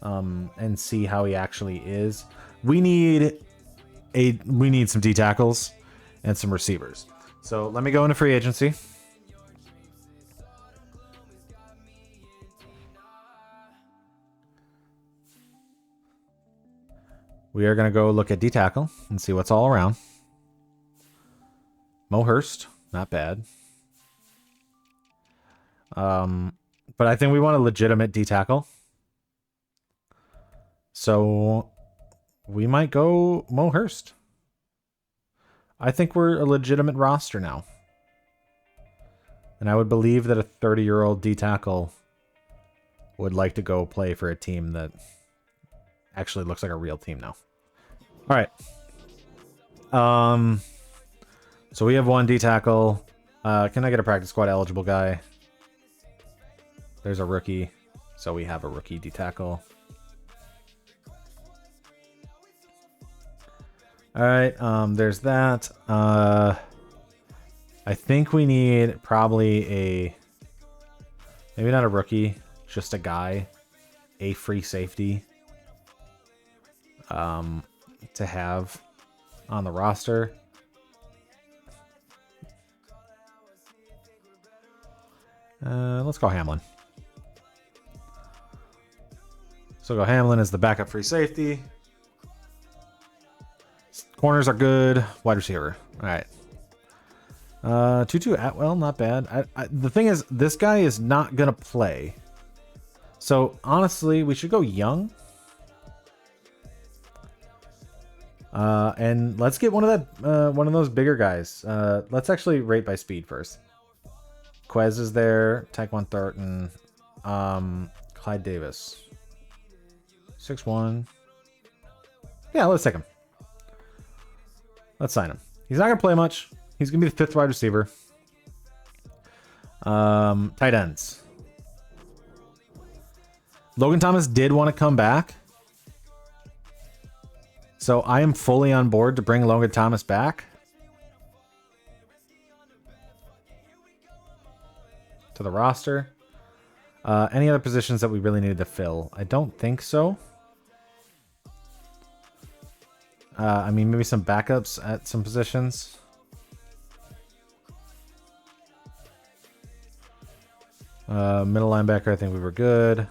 and see how he actually is. We need some D tackles and some receivers. So let me go into free agency. We are going to go look at D tackle and see what's all around. Mo Hurst, not bad. But I think we want a legitimate D tackle. So we might go Mo Hurst. I think we're a legitimate roster now. And I would believe that a 30-year-old D tackle would like to go play for a team that actually looks like a real team now. All right. So we have one D tackle. Can I get a practice squad eligible guy? There's a rookie. So we have a rookie D tackle. All right, there's that. I think we need probably maybe not a rookie, just a guy, a free safety to have on the roster. Let's go Hamlin. So go Hamlin as the backup free safety. Corners are good. Wide receiver. All right. Tutu Atwell, not bad. The thing is, this guy is not going to play. So, honestly, we should go young. And let's get one of those bigger guys. Let's actually rate by speed first. Quez is there. Tyquan Thornton. Clyde Davis. 6'1". Yeah, let's take him. Let's sign him. He's not going to play much. He's going to be the 5th wide receiver. Tight ends. Logan Thomas did want to come back. So I am fully on board to bring Logan Thomas back. To the roster. Any other positions that we really needed to fill? I don't think so. I mean, maybe some backups at some positions. Middle linebacker, I think we were good.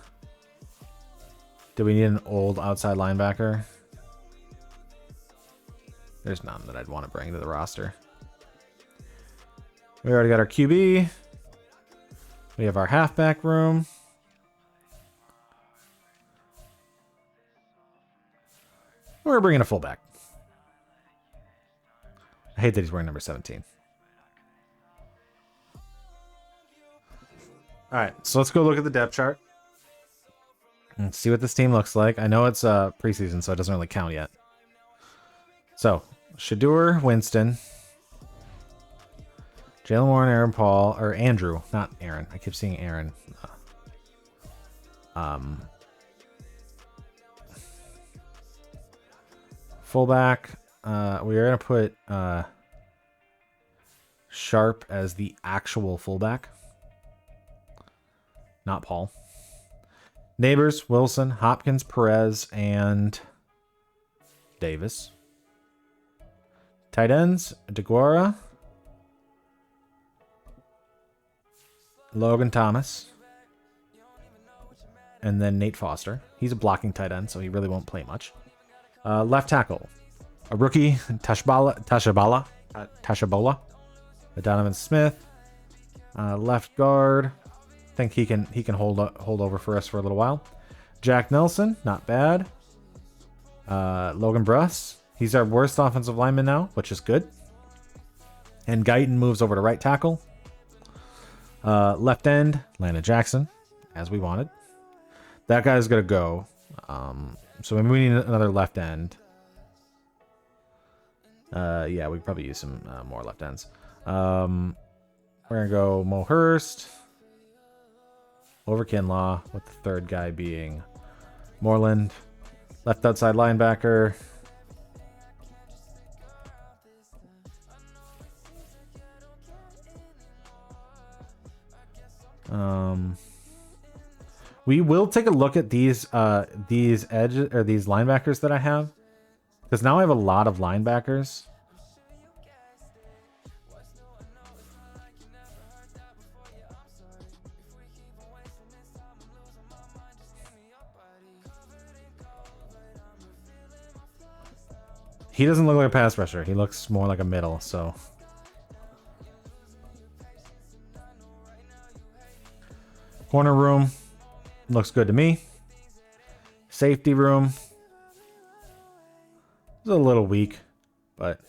Do we need an old outside linebacker? There's none that I'd want to bring to the roster. We already got our QB. We have our halfback room. We're bringing a fullback. I hate that he's wearing number 17. All right, so let's go look at the depth chart and see what this team looks like. I know it's preseason, so it doesn't really count yet. So, Shedeur, Winston, Jalen Warren, Aaron Paul, or Andrew, not Aaron. I keep seeing Aaron. Fullback. We are going to put Sharp as the actual fullback. Not Paul. Neighbors, Wilson, Hopkins, Perez, and Davis. Tight ends, DeGuara, Logan Thomas, and then Nate Foster. He's a blocking tight end, so he really won't play much. Left tackle, a rookie, Tashabola, Donovan Smith. Left guard, I think he can hold over for us for a little while. Jack Nelson, not bad. Logan Bruss, he's our worst offensive lineman now, which is good. And Guyton moves over to right tackle. Left end, Landon Jackson, as we wanted. That guy's gonna go. So maybe we need another left end. Yeah, we could probably use some more left ends. We're gonna go Mo Hurst over Kinlaw, with the third guy being Moreland. Left outside linebacker. We will take a look at these edges or these linebackers that I have, because now I have a lot of linebackers. He doesn't look like a pass rusher. He looks more like a middle, so. Corner room looks good to me. Safety room is a little weak, but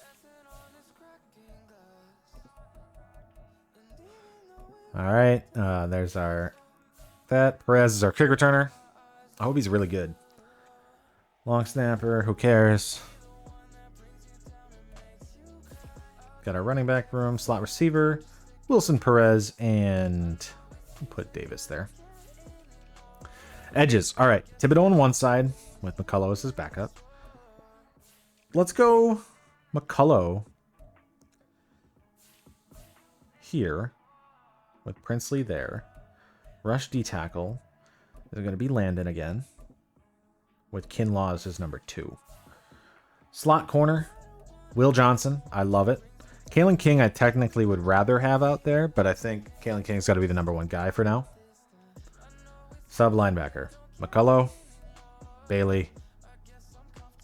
all right. There's our Perez is our kick returner. I hope he's really good. Long snapper. Who cares? Got our running back room, slot receiver, Wilson, Perez, and we'll put Davis there. Edges. All right. Thibodeau on one side with McCullough as his backup. Let's go McCullough here with Princely there. Rush D tackle is going to be Landon again with Kinlaw as his number 2. Slot corner, Will Johnson. I love it. Kalen King I technically would rather have out there, but I think Kalen King's got to be the number 1 guy for now. Sub linebacker, McCullough, Bailey,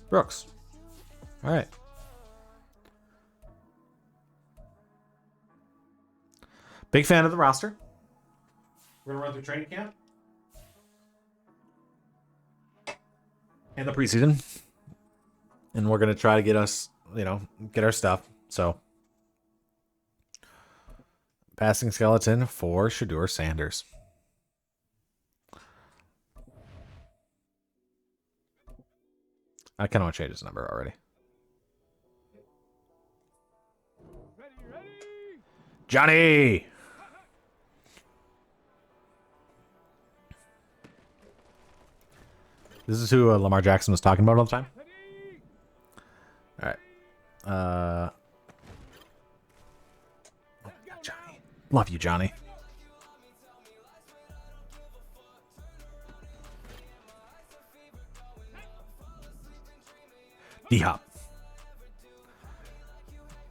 Brooks. All right. Big fan of the roster. We're going to run through training camp and the preseason. And we're going to try to get us, get our stuff. So, passing skeleton for Shedeur Sanders. I kind of want to change his number already. Johnny! This is who Lamar Jackson was talking about all the time. All right. Johnny. Love you, Johnny. D-Hop.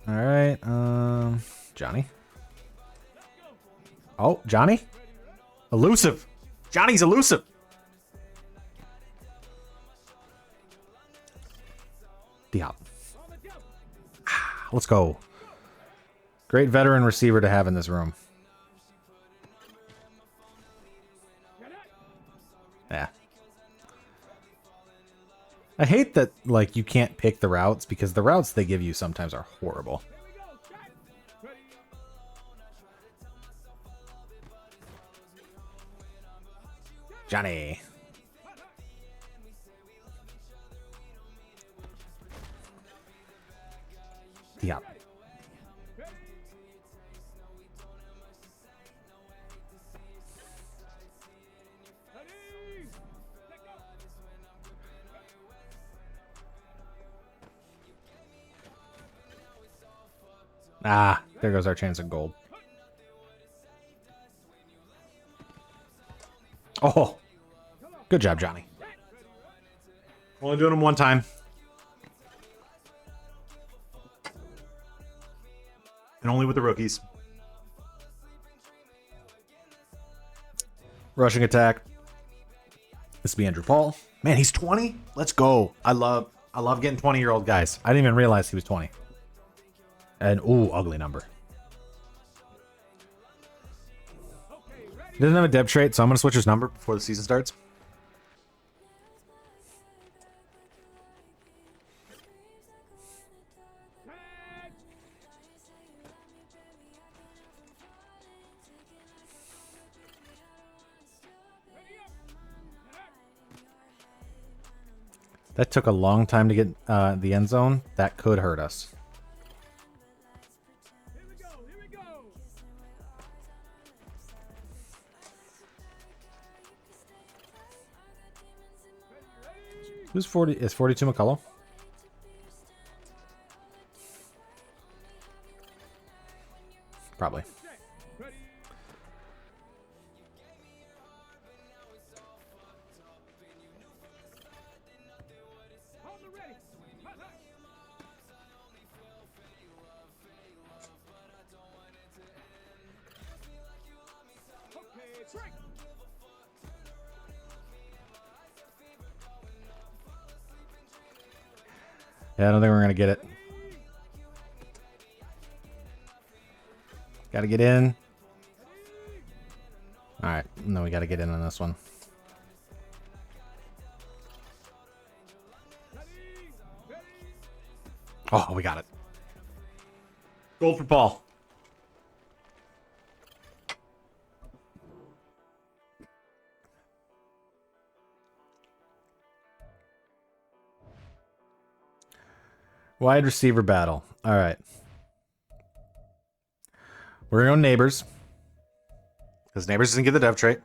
All right. Johnny. Oh, Johnny? Elusive. Johnny's elusive. D-Hop. Let's go. Great veteran receiver to have in this room. Yeah. I hate that, like, you can't pick the routes because the routes they give you sometimes are horrible. Johnny. Yeah. Ah, there goes our chance of gold. Oh, good job, Johnny. Only doing them one time. And only with the rookies. Rushing attack. This will be Andrew Paul. Man, he's 20. Let's go. I love getting 20-year-old guys. I didn't even realize he was 20. And ooh, ugly number. He doesn't have a depth trait, so I'm gonna switch his number before the season starts. That took a long time to get the end zone. That could hurt us. Who's 40? Is 42 McCullough? Probably. Yeah, I don't think we're going to get it. Got to get in. All right. No, we got to get in on this one. Oh, we got it. Gold for Paul. Wide receiver battle. All right. We're going to go Neighbors. Because Neighbors doesn't get the dev trait.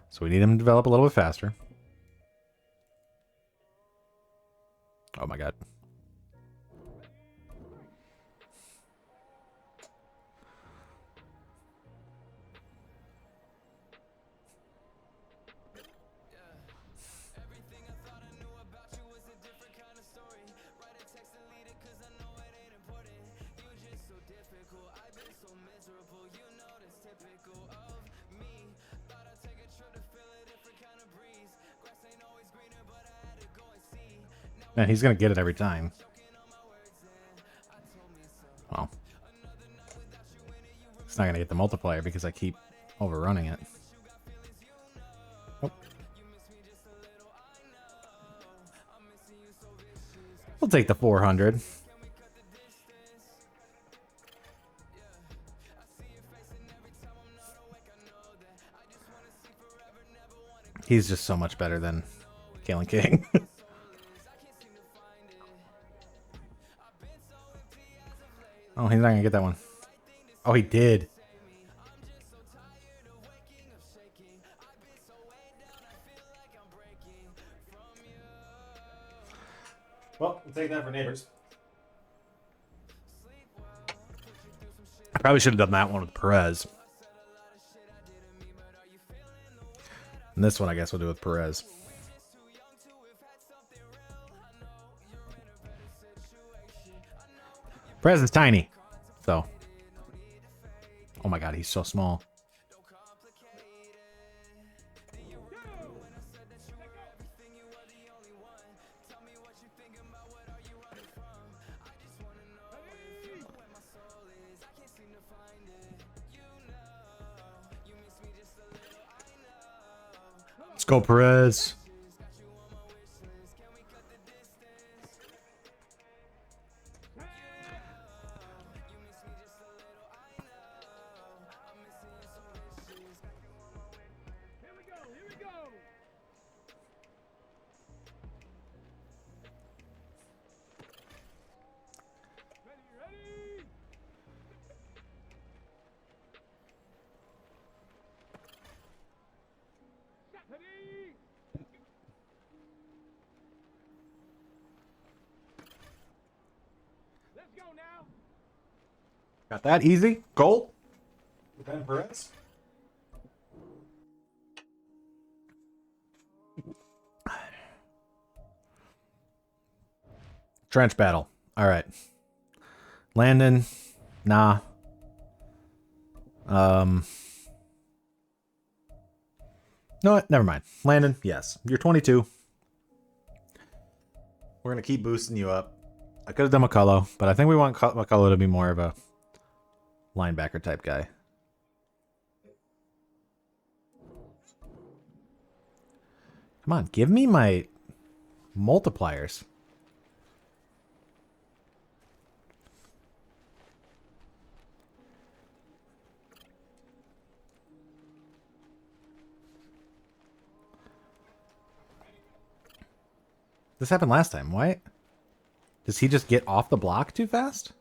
So we need him to develop a little bit faster. Oh my god. Man, he's going to get it every time. Well. It's not going to get the multiplier because I keep overrunning it. Oh. We'll take the 400. He's just so much better than Kalen King. Oh, he's not going to get that one. Oh, he did. Well, we'll take that for Neighbors. I probably should have done that one with Perez. And this one, I guess, we'll do with Perez. Perez is tiny, so. Oh my god, he's so small. Let's go, Perez. Got that easy. Goal. Ben Perez. Trench battle. All right. Landon. Nah. No, never mind. Landon, yes. You're 22. We're going to keep boosting you up. I could have done McCullough, but I think we want McCullough to be more of a linebacker type guy. Come on, give me my multipliers. This happened last time. Why? Does he just get off the block too fast?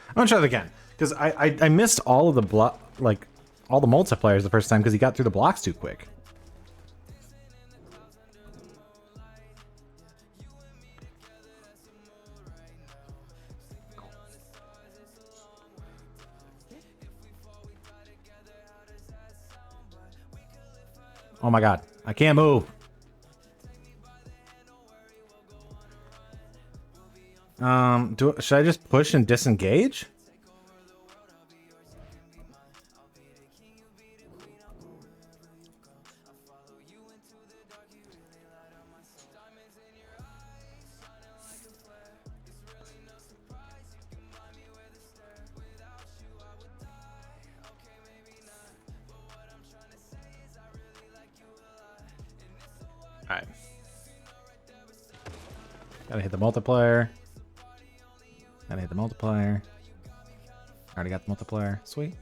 I'm gonna try that again because I missed all of the all the multipliers the first time because he got through the blocks too quick. Oh my god, I can't move. Should I just push and disengage? Alright. Gotta hit the multiplier. Gotta hit the multiplier. Already got the multiplier. Sweet.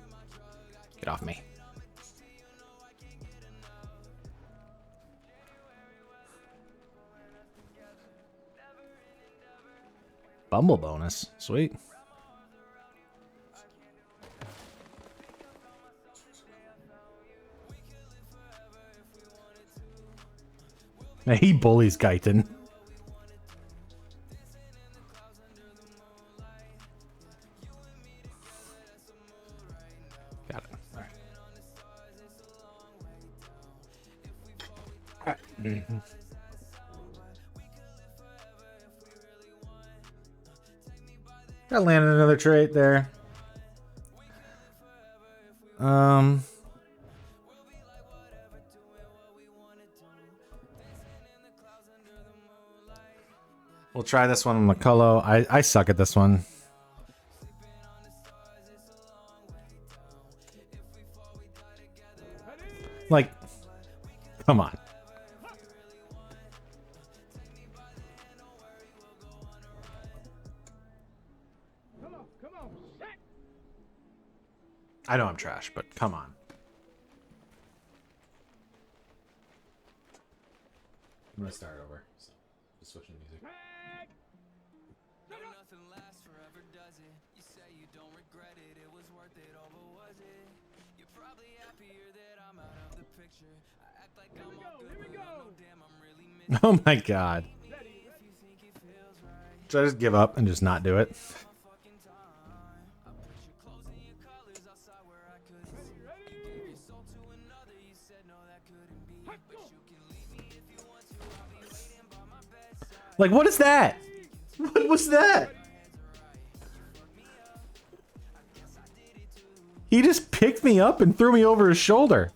Get off me. Bumble bonus. Sweet. He bullies Guyton. Got it. All right. All right. Got landed another trait there. We'll try this one on McCullough. I suck at this one. Like, come on. I know I'm trash, but come on. I'm gonna start over. So, just switching music. Nothing lasts forever, does it? You say you don't regret it. It was worth it, oh, but was it? You're probably happier that I'm out of the picture. I act like I'm all good, but I know damn I'm really missing. Oh my god. Should I just give up and just not do it? Like, what is that? What was that? He just picked me up and threw me over his shoulder.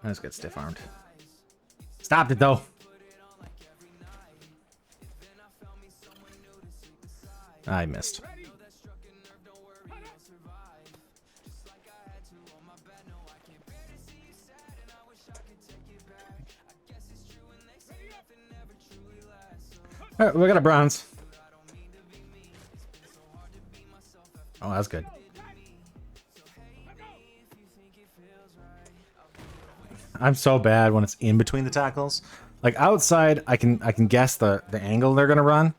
I just get stiff armed. Stopped it though. I missed. All right, we got a bronze. Oh, that's good. I'm so bad when it's in between the tackles. Like outside, I can guess the angle they're gonna run.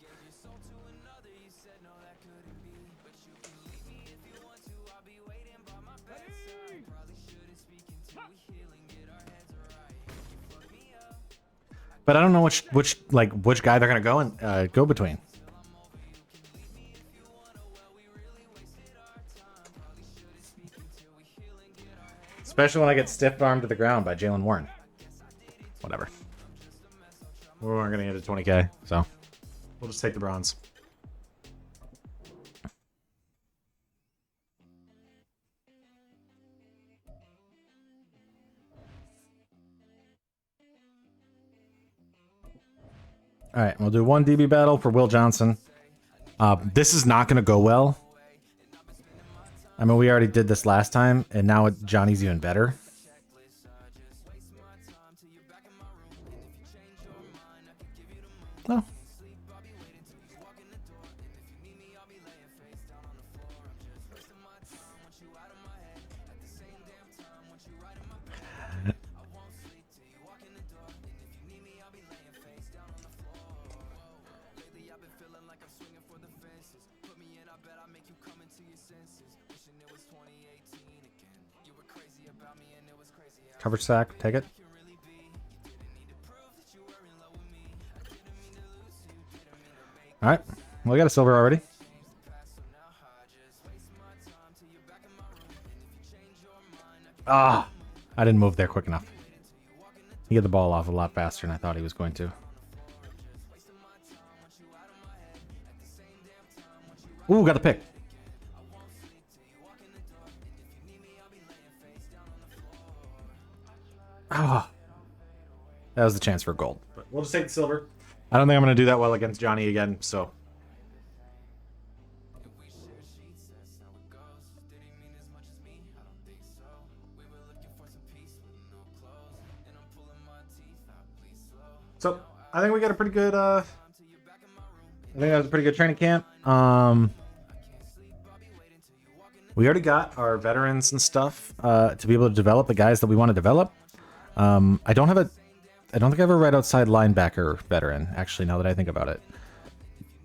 But I don't know which guy they're gonna go and go between. Especially when I get stiff armed to the ground by Jalen Warren. Whatever. We weren't gonna get a 20K, so we'll just take the bronze. All right, we'll do one DB battle for Will Johnson. This is not going to go well. I mean, we already did this last time, and now Johnny's even better. No. Coverage sack, take it. All right, well, we got a silver already. Ah, I didn't move there quick enough. He got the ball off a lot faster than I thought he was going to. Ooh, got the pick. Oh, that was the chance for gold. But we'll just take the silver. I don't think I'm going to do that well against Johnny again, so. So, I think we got a pretty good, I think that was a pretty good training camp. We already got our veterans and stuff to be able to develop the guys that we want to develop. I don't think I have a right outside linebacker veteran, actually, now that I think about it.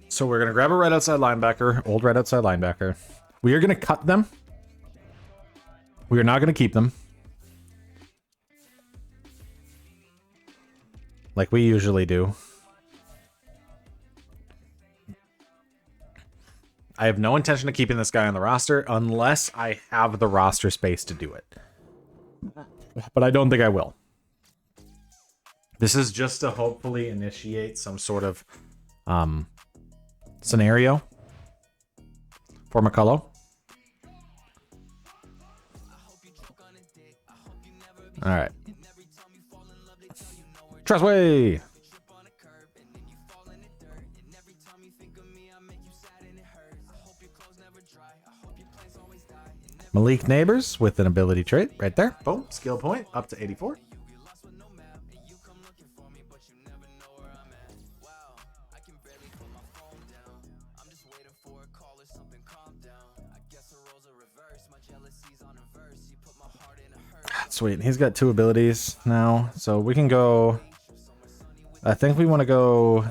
So we're going to grab a right outside linebacker, old right outside linebacker. We are going to cut them. We are not going to keep them. Like we usually do. I have no intention of keeping this guy on the roster unless I have the roster space to do it. But I don't think I will. This is just to hopefully initiate some sort of scenario for McCullough. All right. Trustway. Malik Neighbors with an ability trait right there. Boom. Skill point up to 84. Sweet. He's got 2 abilities now, so we can go. I think we want to go.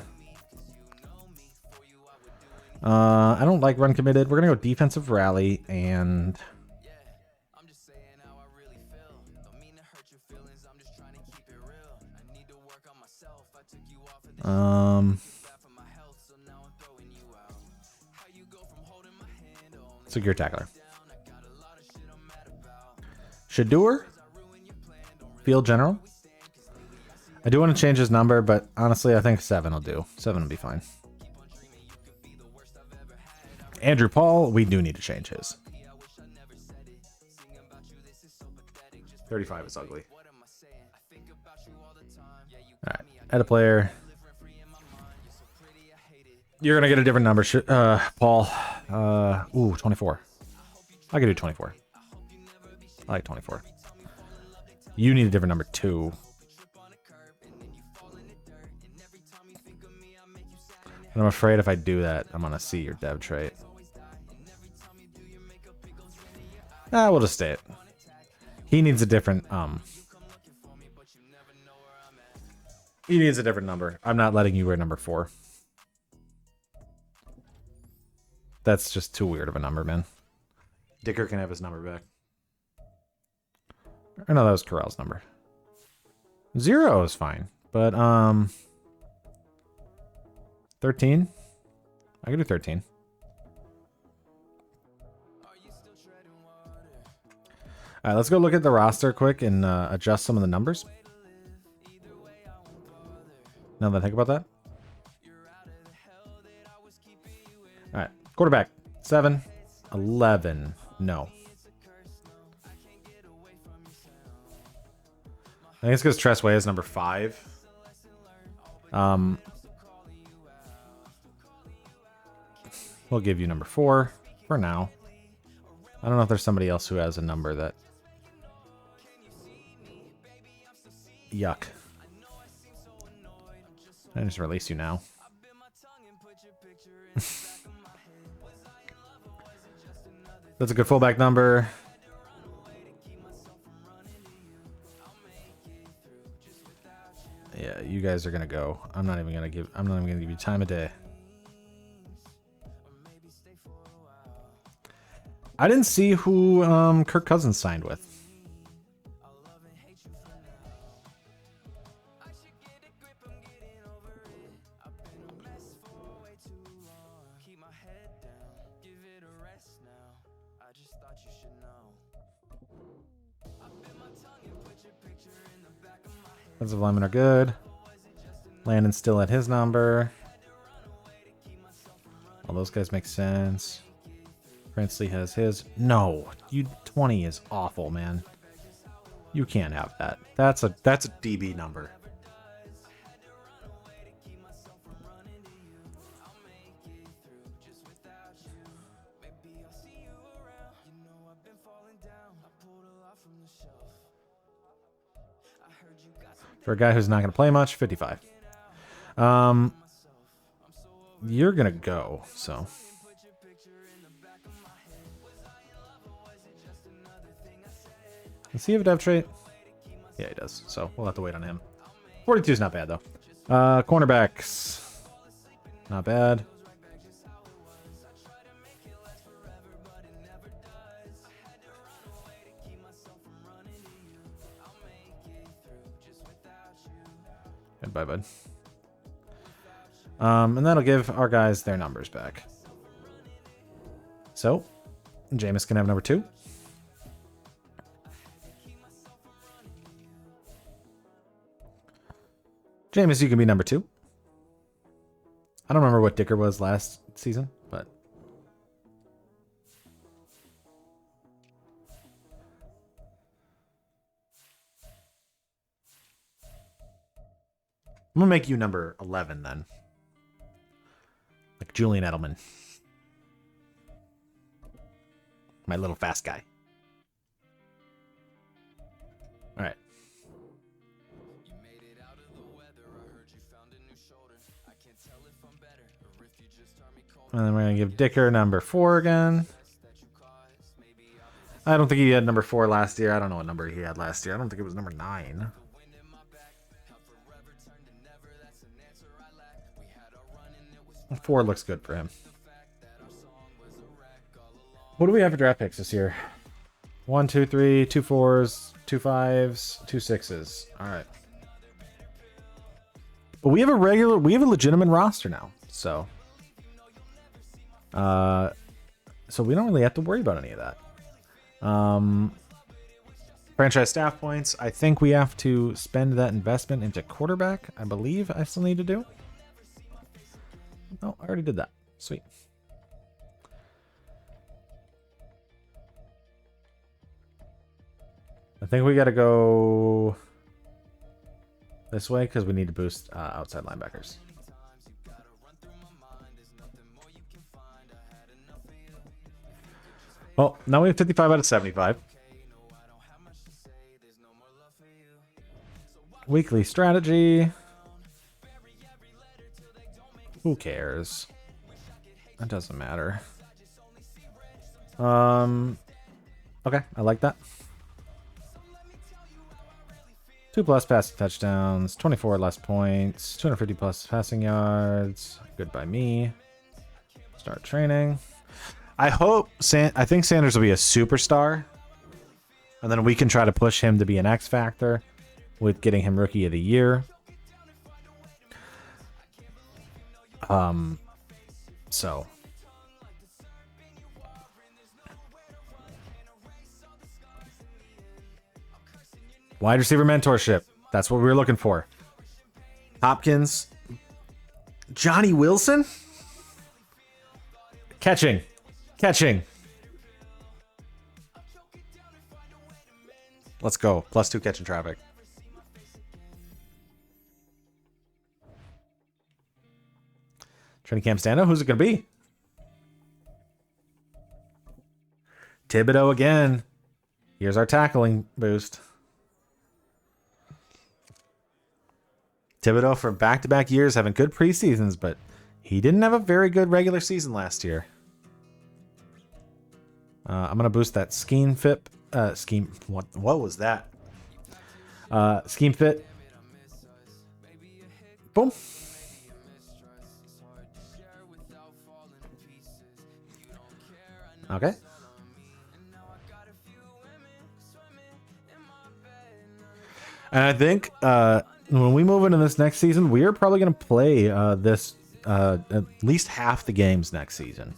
I don't like run committed. We're gonna go defensive rally and. Secure tackler. Shadur. Field general. I do want to change his number, but honestly, I think 7 will do. 7 will be fine. Andrew Paul, we do need to change his. 35 is ugly. Add a player. You're gonna get a different number, Paul. Ooh, 24. I can do 24. I like 24. You need a different number too. And I'm afraid if I do that, I'm gonna see your dev trait. We'll just stay it. He needs a different he needs a different number. I'm not letting you wear number 4. That's just too weird of a number, man. Dicker can have his number back. Or no, that was Corral's number. 0 is fine, but 13? I can do 13. Alright, let's go look at the roster quick and adjust some of the numbers. Now that I think about that. Alright, quarterback. 7, 11. No. I think it's because Tressway is number 5. We'll give you number 4 for now. I don't know if there's somebody else who has a number that... Yuck. I just release you now. That's a good fullback number. Yeah, you guys are gonna go. I'm not even gonna give you time of day. I didn't see who Kirk Cousins signed with. Defensive linemen are good. Landon's still at his number. All those guys make sense. Franchsie has his. No, you 20 is awful, man. You can't have that. That's a DB number. For a guy who's not going to play much, 55. You're going to go, so. Does he have a dev trait? Yeah, he does, so we'll have to wait on him. 42 is not bad, though. Cornerbacks. Not bad. Goodbye, bud. And that'll give our guys their numbers back. So, Jameis can have number 2. Jameis, you can be number 2. I don't remember what Dicker was last season, but... I'm going to make you number 11 then. Like Julian Edelman. My little fast guy. Alright. And then we're going to give Dicker number 4 again. I don't think he had number 4 last year. I don't know what number he had last year. I don't think it was number 9. Four looks good for him. What do we have for draft picks this year? 1, 2, 3, 2 4s, 2 5s, 2 6s. All right. But we have a legitimate roster now. So we don't really have to worry about any of that. Franchise staff points. I think we have to spend that investment into quarterback. I believe I still need to do. Oh, I already did that. Sweet. I think we got to go. this way because we need to boost outside linebackers. Well, now we have 55 out of 75. Weekly strategy. Who cares? That doesn't matter. Okay, I like that. 2+ passing touchdowns, 24 less points, 250+ passing yards. Good by me. Start training. I think Sanders will be a superstar. And then we can try to push him to be an X factor with getting him Rookie of the Year. So wide receiver mentorship. That's what we were looking for. Hopkins. Johnny Wilson? Catching. Let's go. +2 catching traffic. Training camp stand-up. Who's it going to be? Thibodeau again. Here's our tackling boost. Thibodeau for back-to-back years having good preseasons, but he didn't have a very good regular season last year. I'm going to boost that scheme fit. What was that? Scheme fit. Boom. Okay. And I think when we move into this next season, we are probably going to play this at least half the games next season.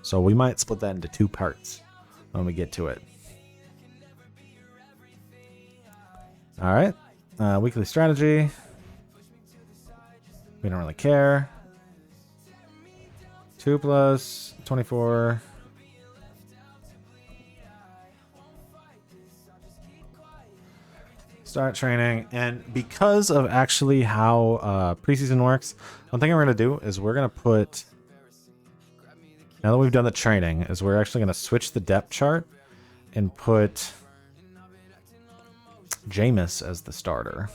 So we might split that into 2 parts when we get to it. All right. Weekly strategy. We don't really care. 2+ 24. Start training. And because of actually how preseason works, one thing we're going to do is we're going to put... Now that we've done the training, is we're actually going to switch the depth chart and put Jameis as the starter.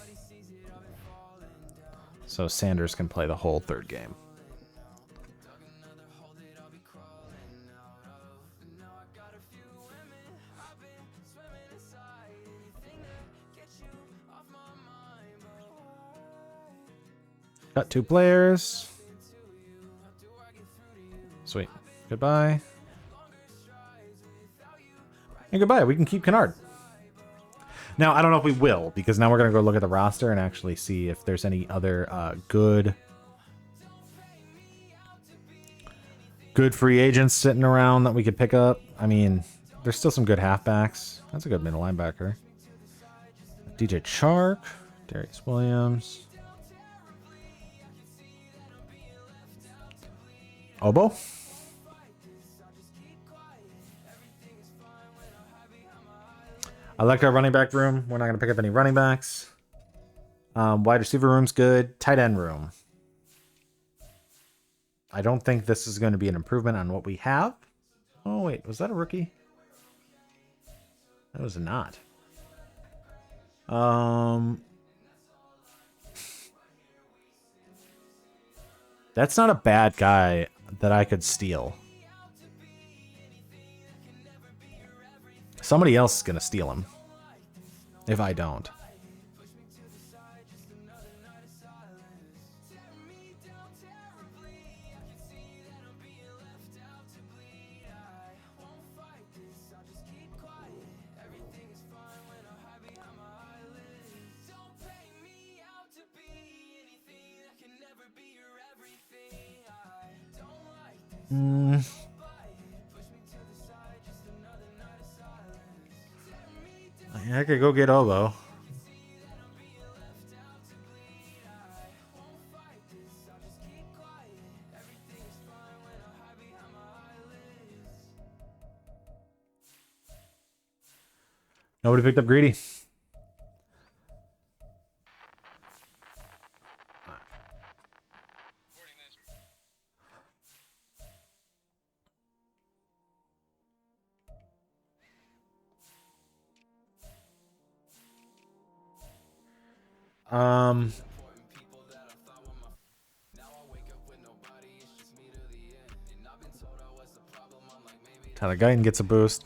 So Sanders can play the whole 3rd game. Got 2 players. Sweet. Goodbye. And goodbye. We can keep Kennard. Now, I don't know if we will, because now we're going to go look at the roster and actually see if there's any other good free agents sitting around that we could pick up. I mean, there's still some good halfbacks. That's a good middle linebacker. DJ Chark, Darius Williams. Obo. I like our running back room. We're not going to pick up any running backs. Wide receiver room's good. Tight end room. I don't think this is going to be an improvement on what we have. Oh, wait. Was that a rookie? That was not. That's not a bad guy that I could steal. Somebody else is going to steal him. If I don't. I could go get Obo. Nobody picked up Greedy. God, Guyton gets a boost.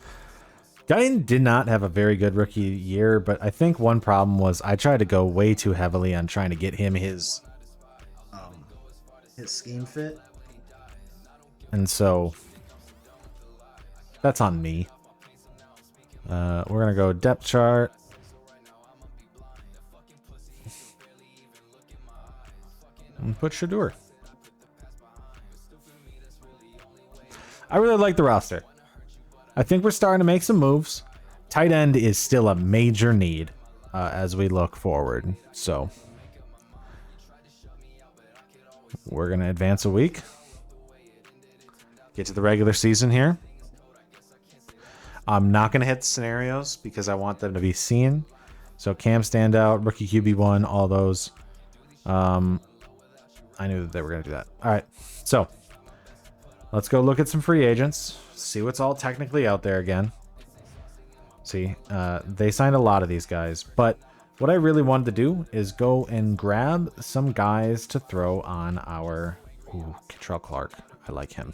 Guyton did not have a very good rookie year, but I think one problem was I tried to go way too heavily on trying to get him his scheme fit. And so that's on me. We're going to go depth chart. And put Shedeur. I really like the roster. I think we're starting to make some moves. Tight end is still a major need as we look forward. So we're going to advance a week. Get to the regular season here. I'm not going to hit the scenarios because I want them to be seen. So Cam standout, rookie QB1, all those. I knew that they were going to do that. All right. So let's go look at some free agents. See what's all technically out there again. See, they signed a lot of these guys. But what I really wanted to do is go and grab some guys to throw on our... Ooh, Kentrell Clark. I like him.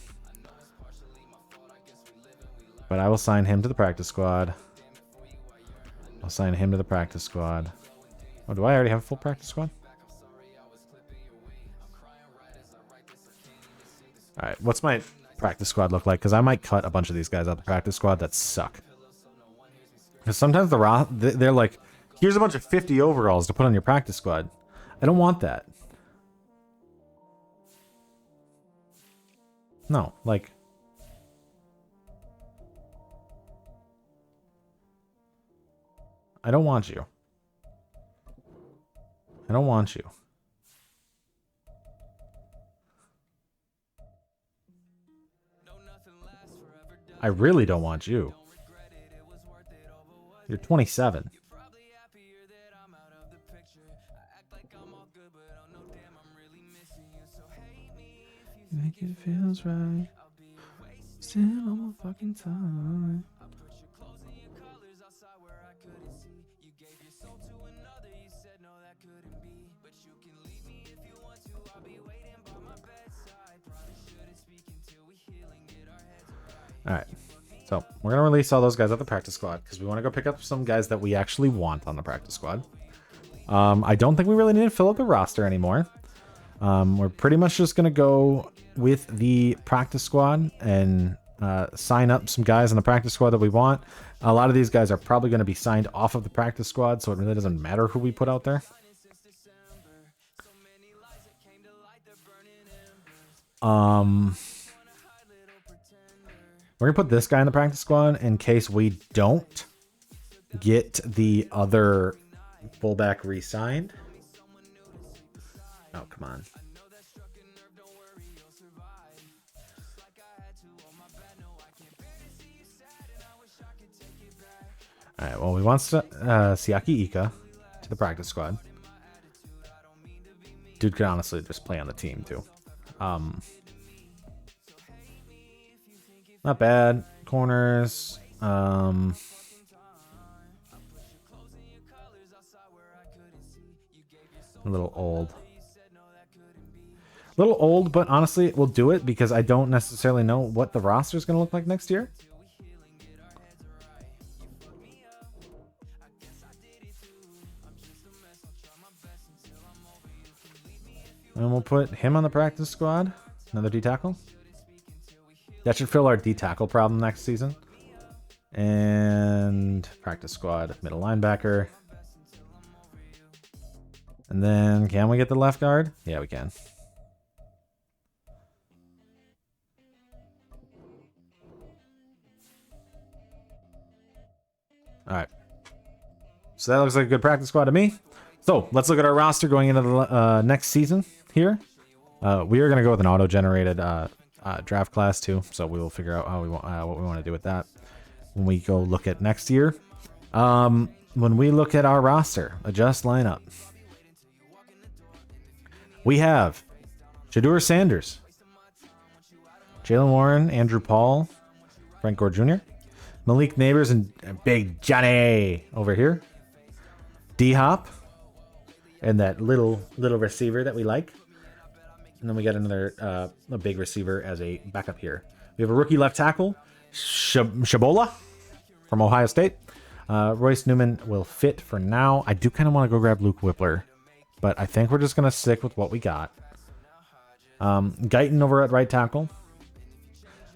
But I will sign him to the practice squad. I'll sign him to the practice squad. Oh, do I already have a full practice squad? All right, what's my practice squad look like? Because I might cut a bunch of these guys out the practice squad that suck. Because sometimes they're like, here's a bunch of 50 overalls to put on your practice squad. I don't want that. No, like... I don't want you. I don't want you. I really don't want you. You're 27. Make it feels right. Still on my fucking time. All right, so we're gonna release all those guys out the practice squad because we want to go pick up some guys that we actually want on the practice squad. I don't think we really need to fill up the roster anymore. We're pretty much just gonna go with the practice squad and sign up some guys on the practice squad that we want. A lot of these guys are probably going to be signed off of the practice squad, so it really doesn't matter who we put out there. We're going to put this guy in the practice squad in case we don't get the other fullback re-signed. Oh, come on. All right, well, we want Siaki Ika to the practice squad. Dude could honestly just play on the team, too. Not bad. Corners. A little old. A little old, but honestly, we'll do it because I don't necessarily know what the roster is going to look like next year. And we'll put him on the practice squad. Another D-tackle. That should fill our D-tackle problem next season. And practice squad, middle linebacker. And then, can we get the left guard? Yeah, we can. All right. So that looks like a good practice squad to me. So let's look at our roster going into the next season here. We are going to go with an auto-generated draft class too. So we will figure out how we want what we want to do with that when we go look at next year. When we look at our roster, adjust lineup. We have Shedeur Sanders, Jalen Warren, Andrew Paul, Frank Gore Jr., Malik Neighbors, and Big Johnny over here. D-Hop, and that little receiver that we like. And then we got another a big receiver as a backup here. We have a rookie left tackle, Shabola from Ohio State. Royce Newman will fit for now. I do kind of want to go grab Luke Whippler, but I think we're just going to stick with what we got. Guyton over at right tackle.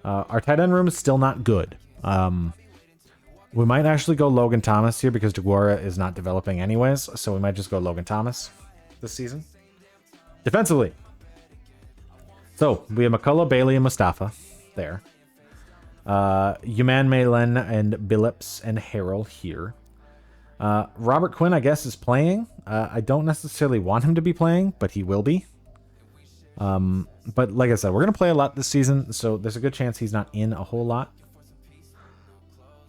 Our tight end room is still not good. We might actually go Logan Thomas here because DeGuara is not developing anyways, so we might just go Logan Thomas this season. Defensively. So, we have McCullough, Bailey, and Mustafa there. Yuman, Malen, and Billups and Harrell here. Robert Quinn, I guess, is playing. I don't necessarily want him to be playing, but he will be. But like I said, we're going to play a lot this season, so there's a good chance he's not in a whole lot.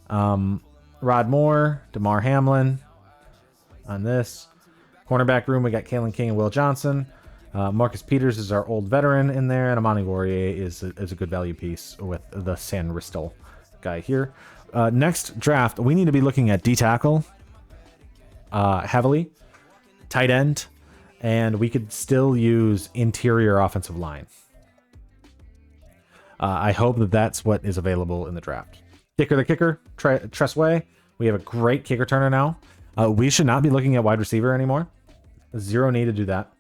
Rod Moore, DeMar Hamlin on this. Cornerback room, we got Kalen King and Will Johnson. Marcus Peters is our old veteran in there, and Amani Warrior is a good value piece with the San Ristel guy here. Next draft, we need to be looking at D-tackle heavily, tight end, and we could still use interior offensive line. I hope that that's what is available in the draft. The kicker, Tressway. We have a great kicker turner now. We should not be looking at wide receiver anymore. Zero need to do that.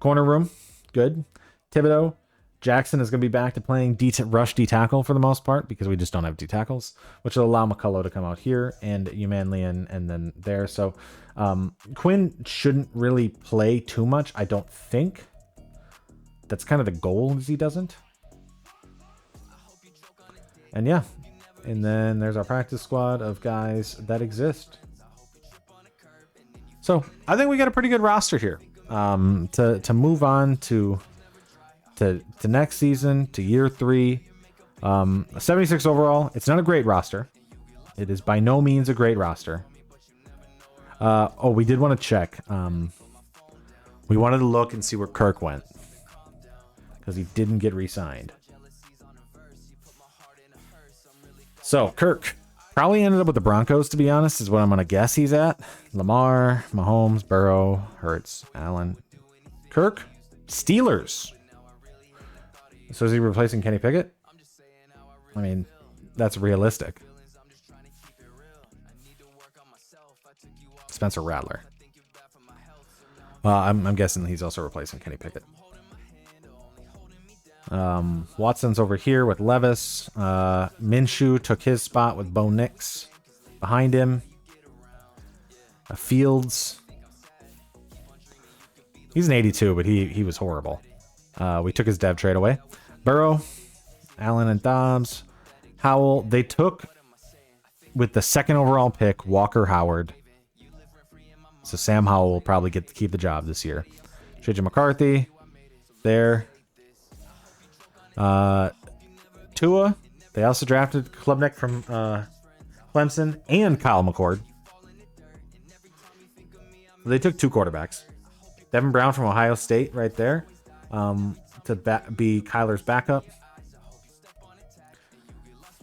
Corner room, good. Thibodeau, Jackson is going to be back to playing rush D-tackle for the most part because we just don't have D-tackles, which will allow McCullough to come out here and Umanly and then there. So Quinn shouldn't really play too much, I don't think. That's kind of the goal, is he doesn't. And yeah, and then there's our practice squad of guys that exist. So I think we got a pretty good roster here. To move on to next season, to year 3. 76 overall. It's not a great roster. It is by no means a great roster. We did want to check. We wanted to look and see where Kirk went, because he didn't get re-signed. So Kirk probably ended up with the Broncos, to be honest, is what I'm going to guess he's at. Lamar, Mahomes, Burrow, Hurts, Allen. Kirk, Steelers. So is he replacing Kenny Pickett? I mean, that's realistic. Spencer Rattler. I'm guessing he's also replacing Kenny Pickett. Watson's over here with Levis. Minshew took his spot with Bo Nix behind him. Fields. He's an 82, but he was horrible. We took his dev trade away. Burrow, Allen and Dobbs, Howell. They took, with the 2nd overall pick, Walker Howard. So Sam Howell will probably get to keep the job this year. JJ McCarthy there. Tua. They also drafted Klubnik from Clemson and Kyle McCord. They took 2 quarterbacks. Devin Brown from Ohio State right there to be Kyler's backup.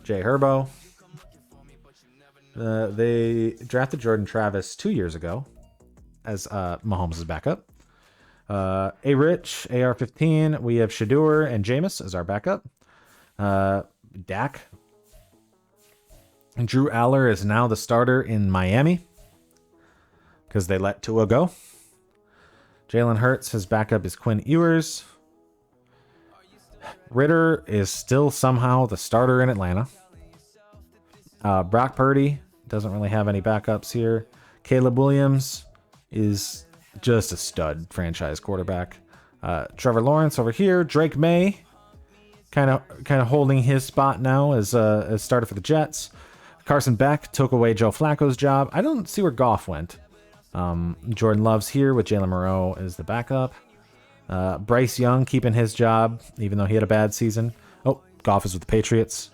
Jay Herbo. They drafted Jordan Travis 2 years ago as Mahomes' backup. A Rich, AR-15. We have Shadur and Jameis as our backup. Dak. And Drew Aller is now the starter in Miami because they let Tua go. Jalen Hurts, his backup is Quinn Ewers. Ritter is still somehow the starter in Atlanta. Brock Purdy doesn't really have any backups here. Caleb Williams is just a stud franchise quarterback. Trevor Lawrence over here. Drake May kind of holding his spot now as starter for the Jets. Carson Beck took away Joe Flacco's job. I don't see where Goff went. Jordan Love's here with Jalen Moreau as the backup. Bryce Young keeping his job even though he had a bad season. Goff is with the Patriots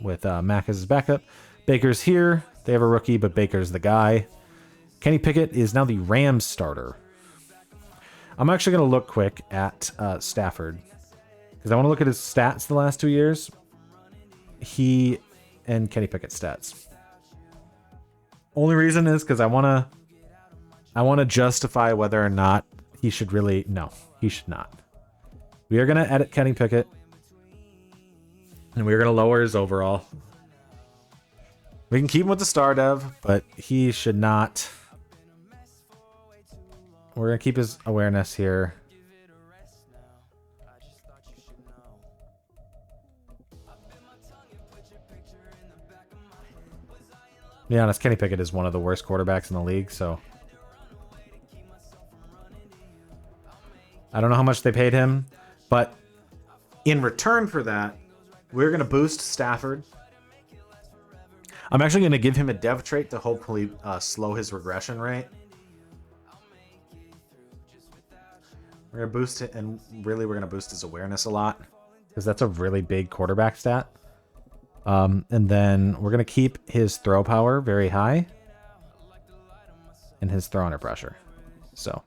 with Mac as his backup. Baker's here. They have a rookie, but Baker's the guy. Kenny Pickett is now the Rams starter. I'm actually going to look quick at Stafford because I want to look at his stats the last 2 years. He and Kenny Pickett's stats. Only reason is because I want I want to justify whether or not he should really... No, he should not. We are going to edit Kenny Pickett. And we're going to lower his overall. We can keep him with the star dev, but he should not. We're going to keep his awareness here. To be honest, Kenny Pickett is one of the worst quarterbacks in the league, so I don't know how much they paid him, but in return for that, we're going to boost Stafford. I'm actually going to give him a dev trait to hopefully slow his regression rate. We're going to boost it, and really we're going to boost his awareness a lot, because that's a really big quarterback stat. And then we're going to keep his throw power very high and his throw under pressure. So,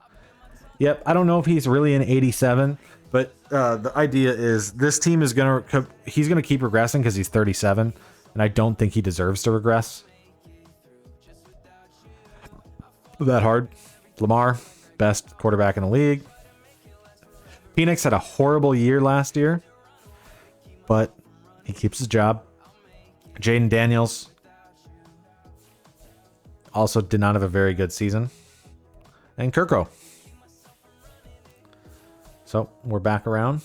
yep, I don't know if he's really an 87, but the idea is this team is he's going to keep regressing because he's 37, and I don't think he deserves to regress that hard. Lamar, best quarterback in the league. Phoenix had a horrible year last year, but he keeps his job. Jaden Daniels also did not have a very good season. And Kirko. So we're back around.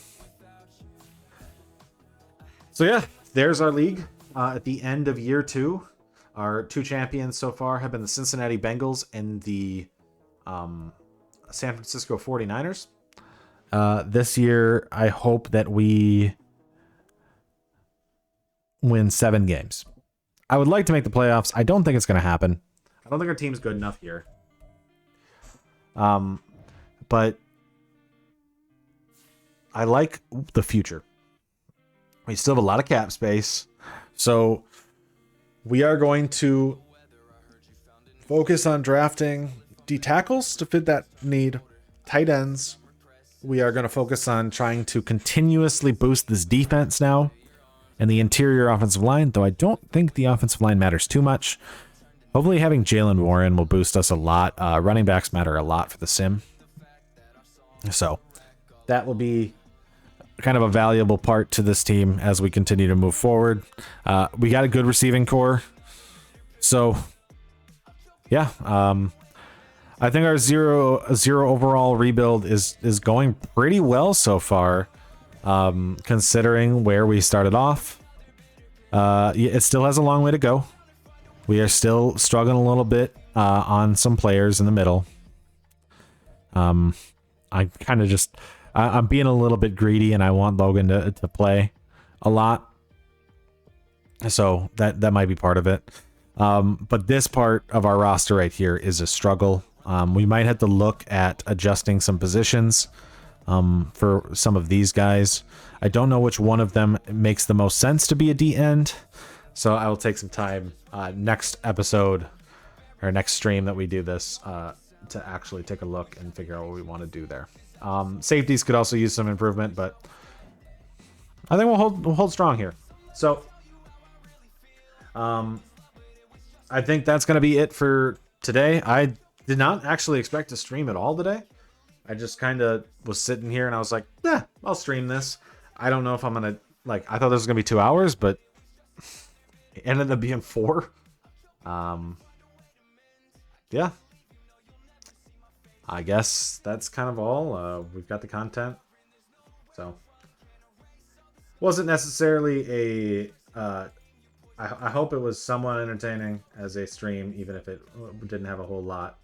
So yeah, there's our league. At the end of year 2, our 2 champions so far have been the Cincinnati Bengals and the San Francisco 49ers. This year, I hope that we win 7 games. I would like to make the playoffs. I don't think it's going to happen. I don't think our team's good enough here. But I like the future. We still have a lot of cap space. So we are going to focus on drafting D tackles to fit that need. Tight ends. We are going to focus on trying to continuously boost this defense now. And the interior offensive line, though I don't think the offensive line matters too much. Hopefully having Jalen Warren will boost us a lot. Running backs matter a lot for the sim. So that will be kind of a valuable part to this team as we continue to move forward. We got a good receiving core. So, yeah. I think our zero overall rebuild is going pretty well so far. Considering where we started off. It still has a long way to go. We are still struggling a little bit on some players in the middle. I'm being a little bit greedy, and I want Logan to play a lot. So that might be part of it. But this part of our roster right here is a struggle. We might have to look at adjusting some positions for some of these guys. I don't know which one of them makes the most sense to be a D end. So I will take some time next episode or next stream that we do this to actually take a look and figure out what we want to do there. Safeties could also use some improvement, but I think we'll hold strong here. So I think that's going to be it for today. I did not actually expect to stream at all today. I just kind of was sitting here and I was like, yeah, I'll stream this. I don't know if I'm going to, I thought this was going to be 2 hours, but it ended up being 4. Yeah. I guess that's kind of all. We've got the content. So, wasn't necessarily a, I hope it was somewhat entertaining as a stream, even if it didn't have a whole lot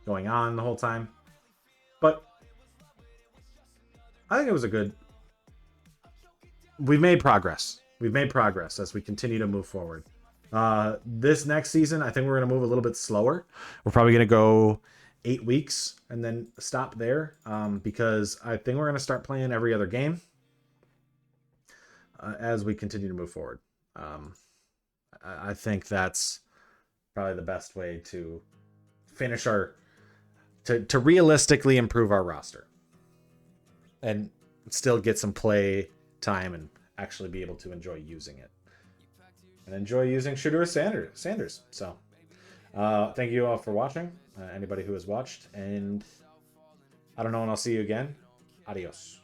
going on the whole time. But I think it was a good... We've made progress. We've made progress as we continue to move forward. This next season, I think we're going to move a little bit slower. We're probably going to go 8 weeks and then stop there because I think we're going to start playing every other game as we continue to move forward. I think that's probably the best way to finish our... To realistically improve our roster. And still get some play time and actually be able to enjoy using it. And enjoy using Shedeur Sanders. So, Thank you all for watching, anybody who has watched, and I don't know when I'll see you again. Adios.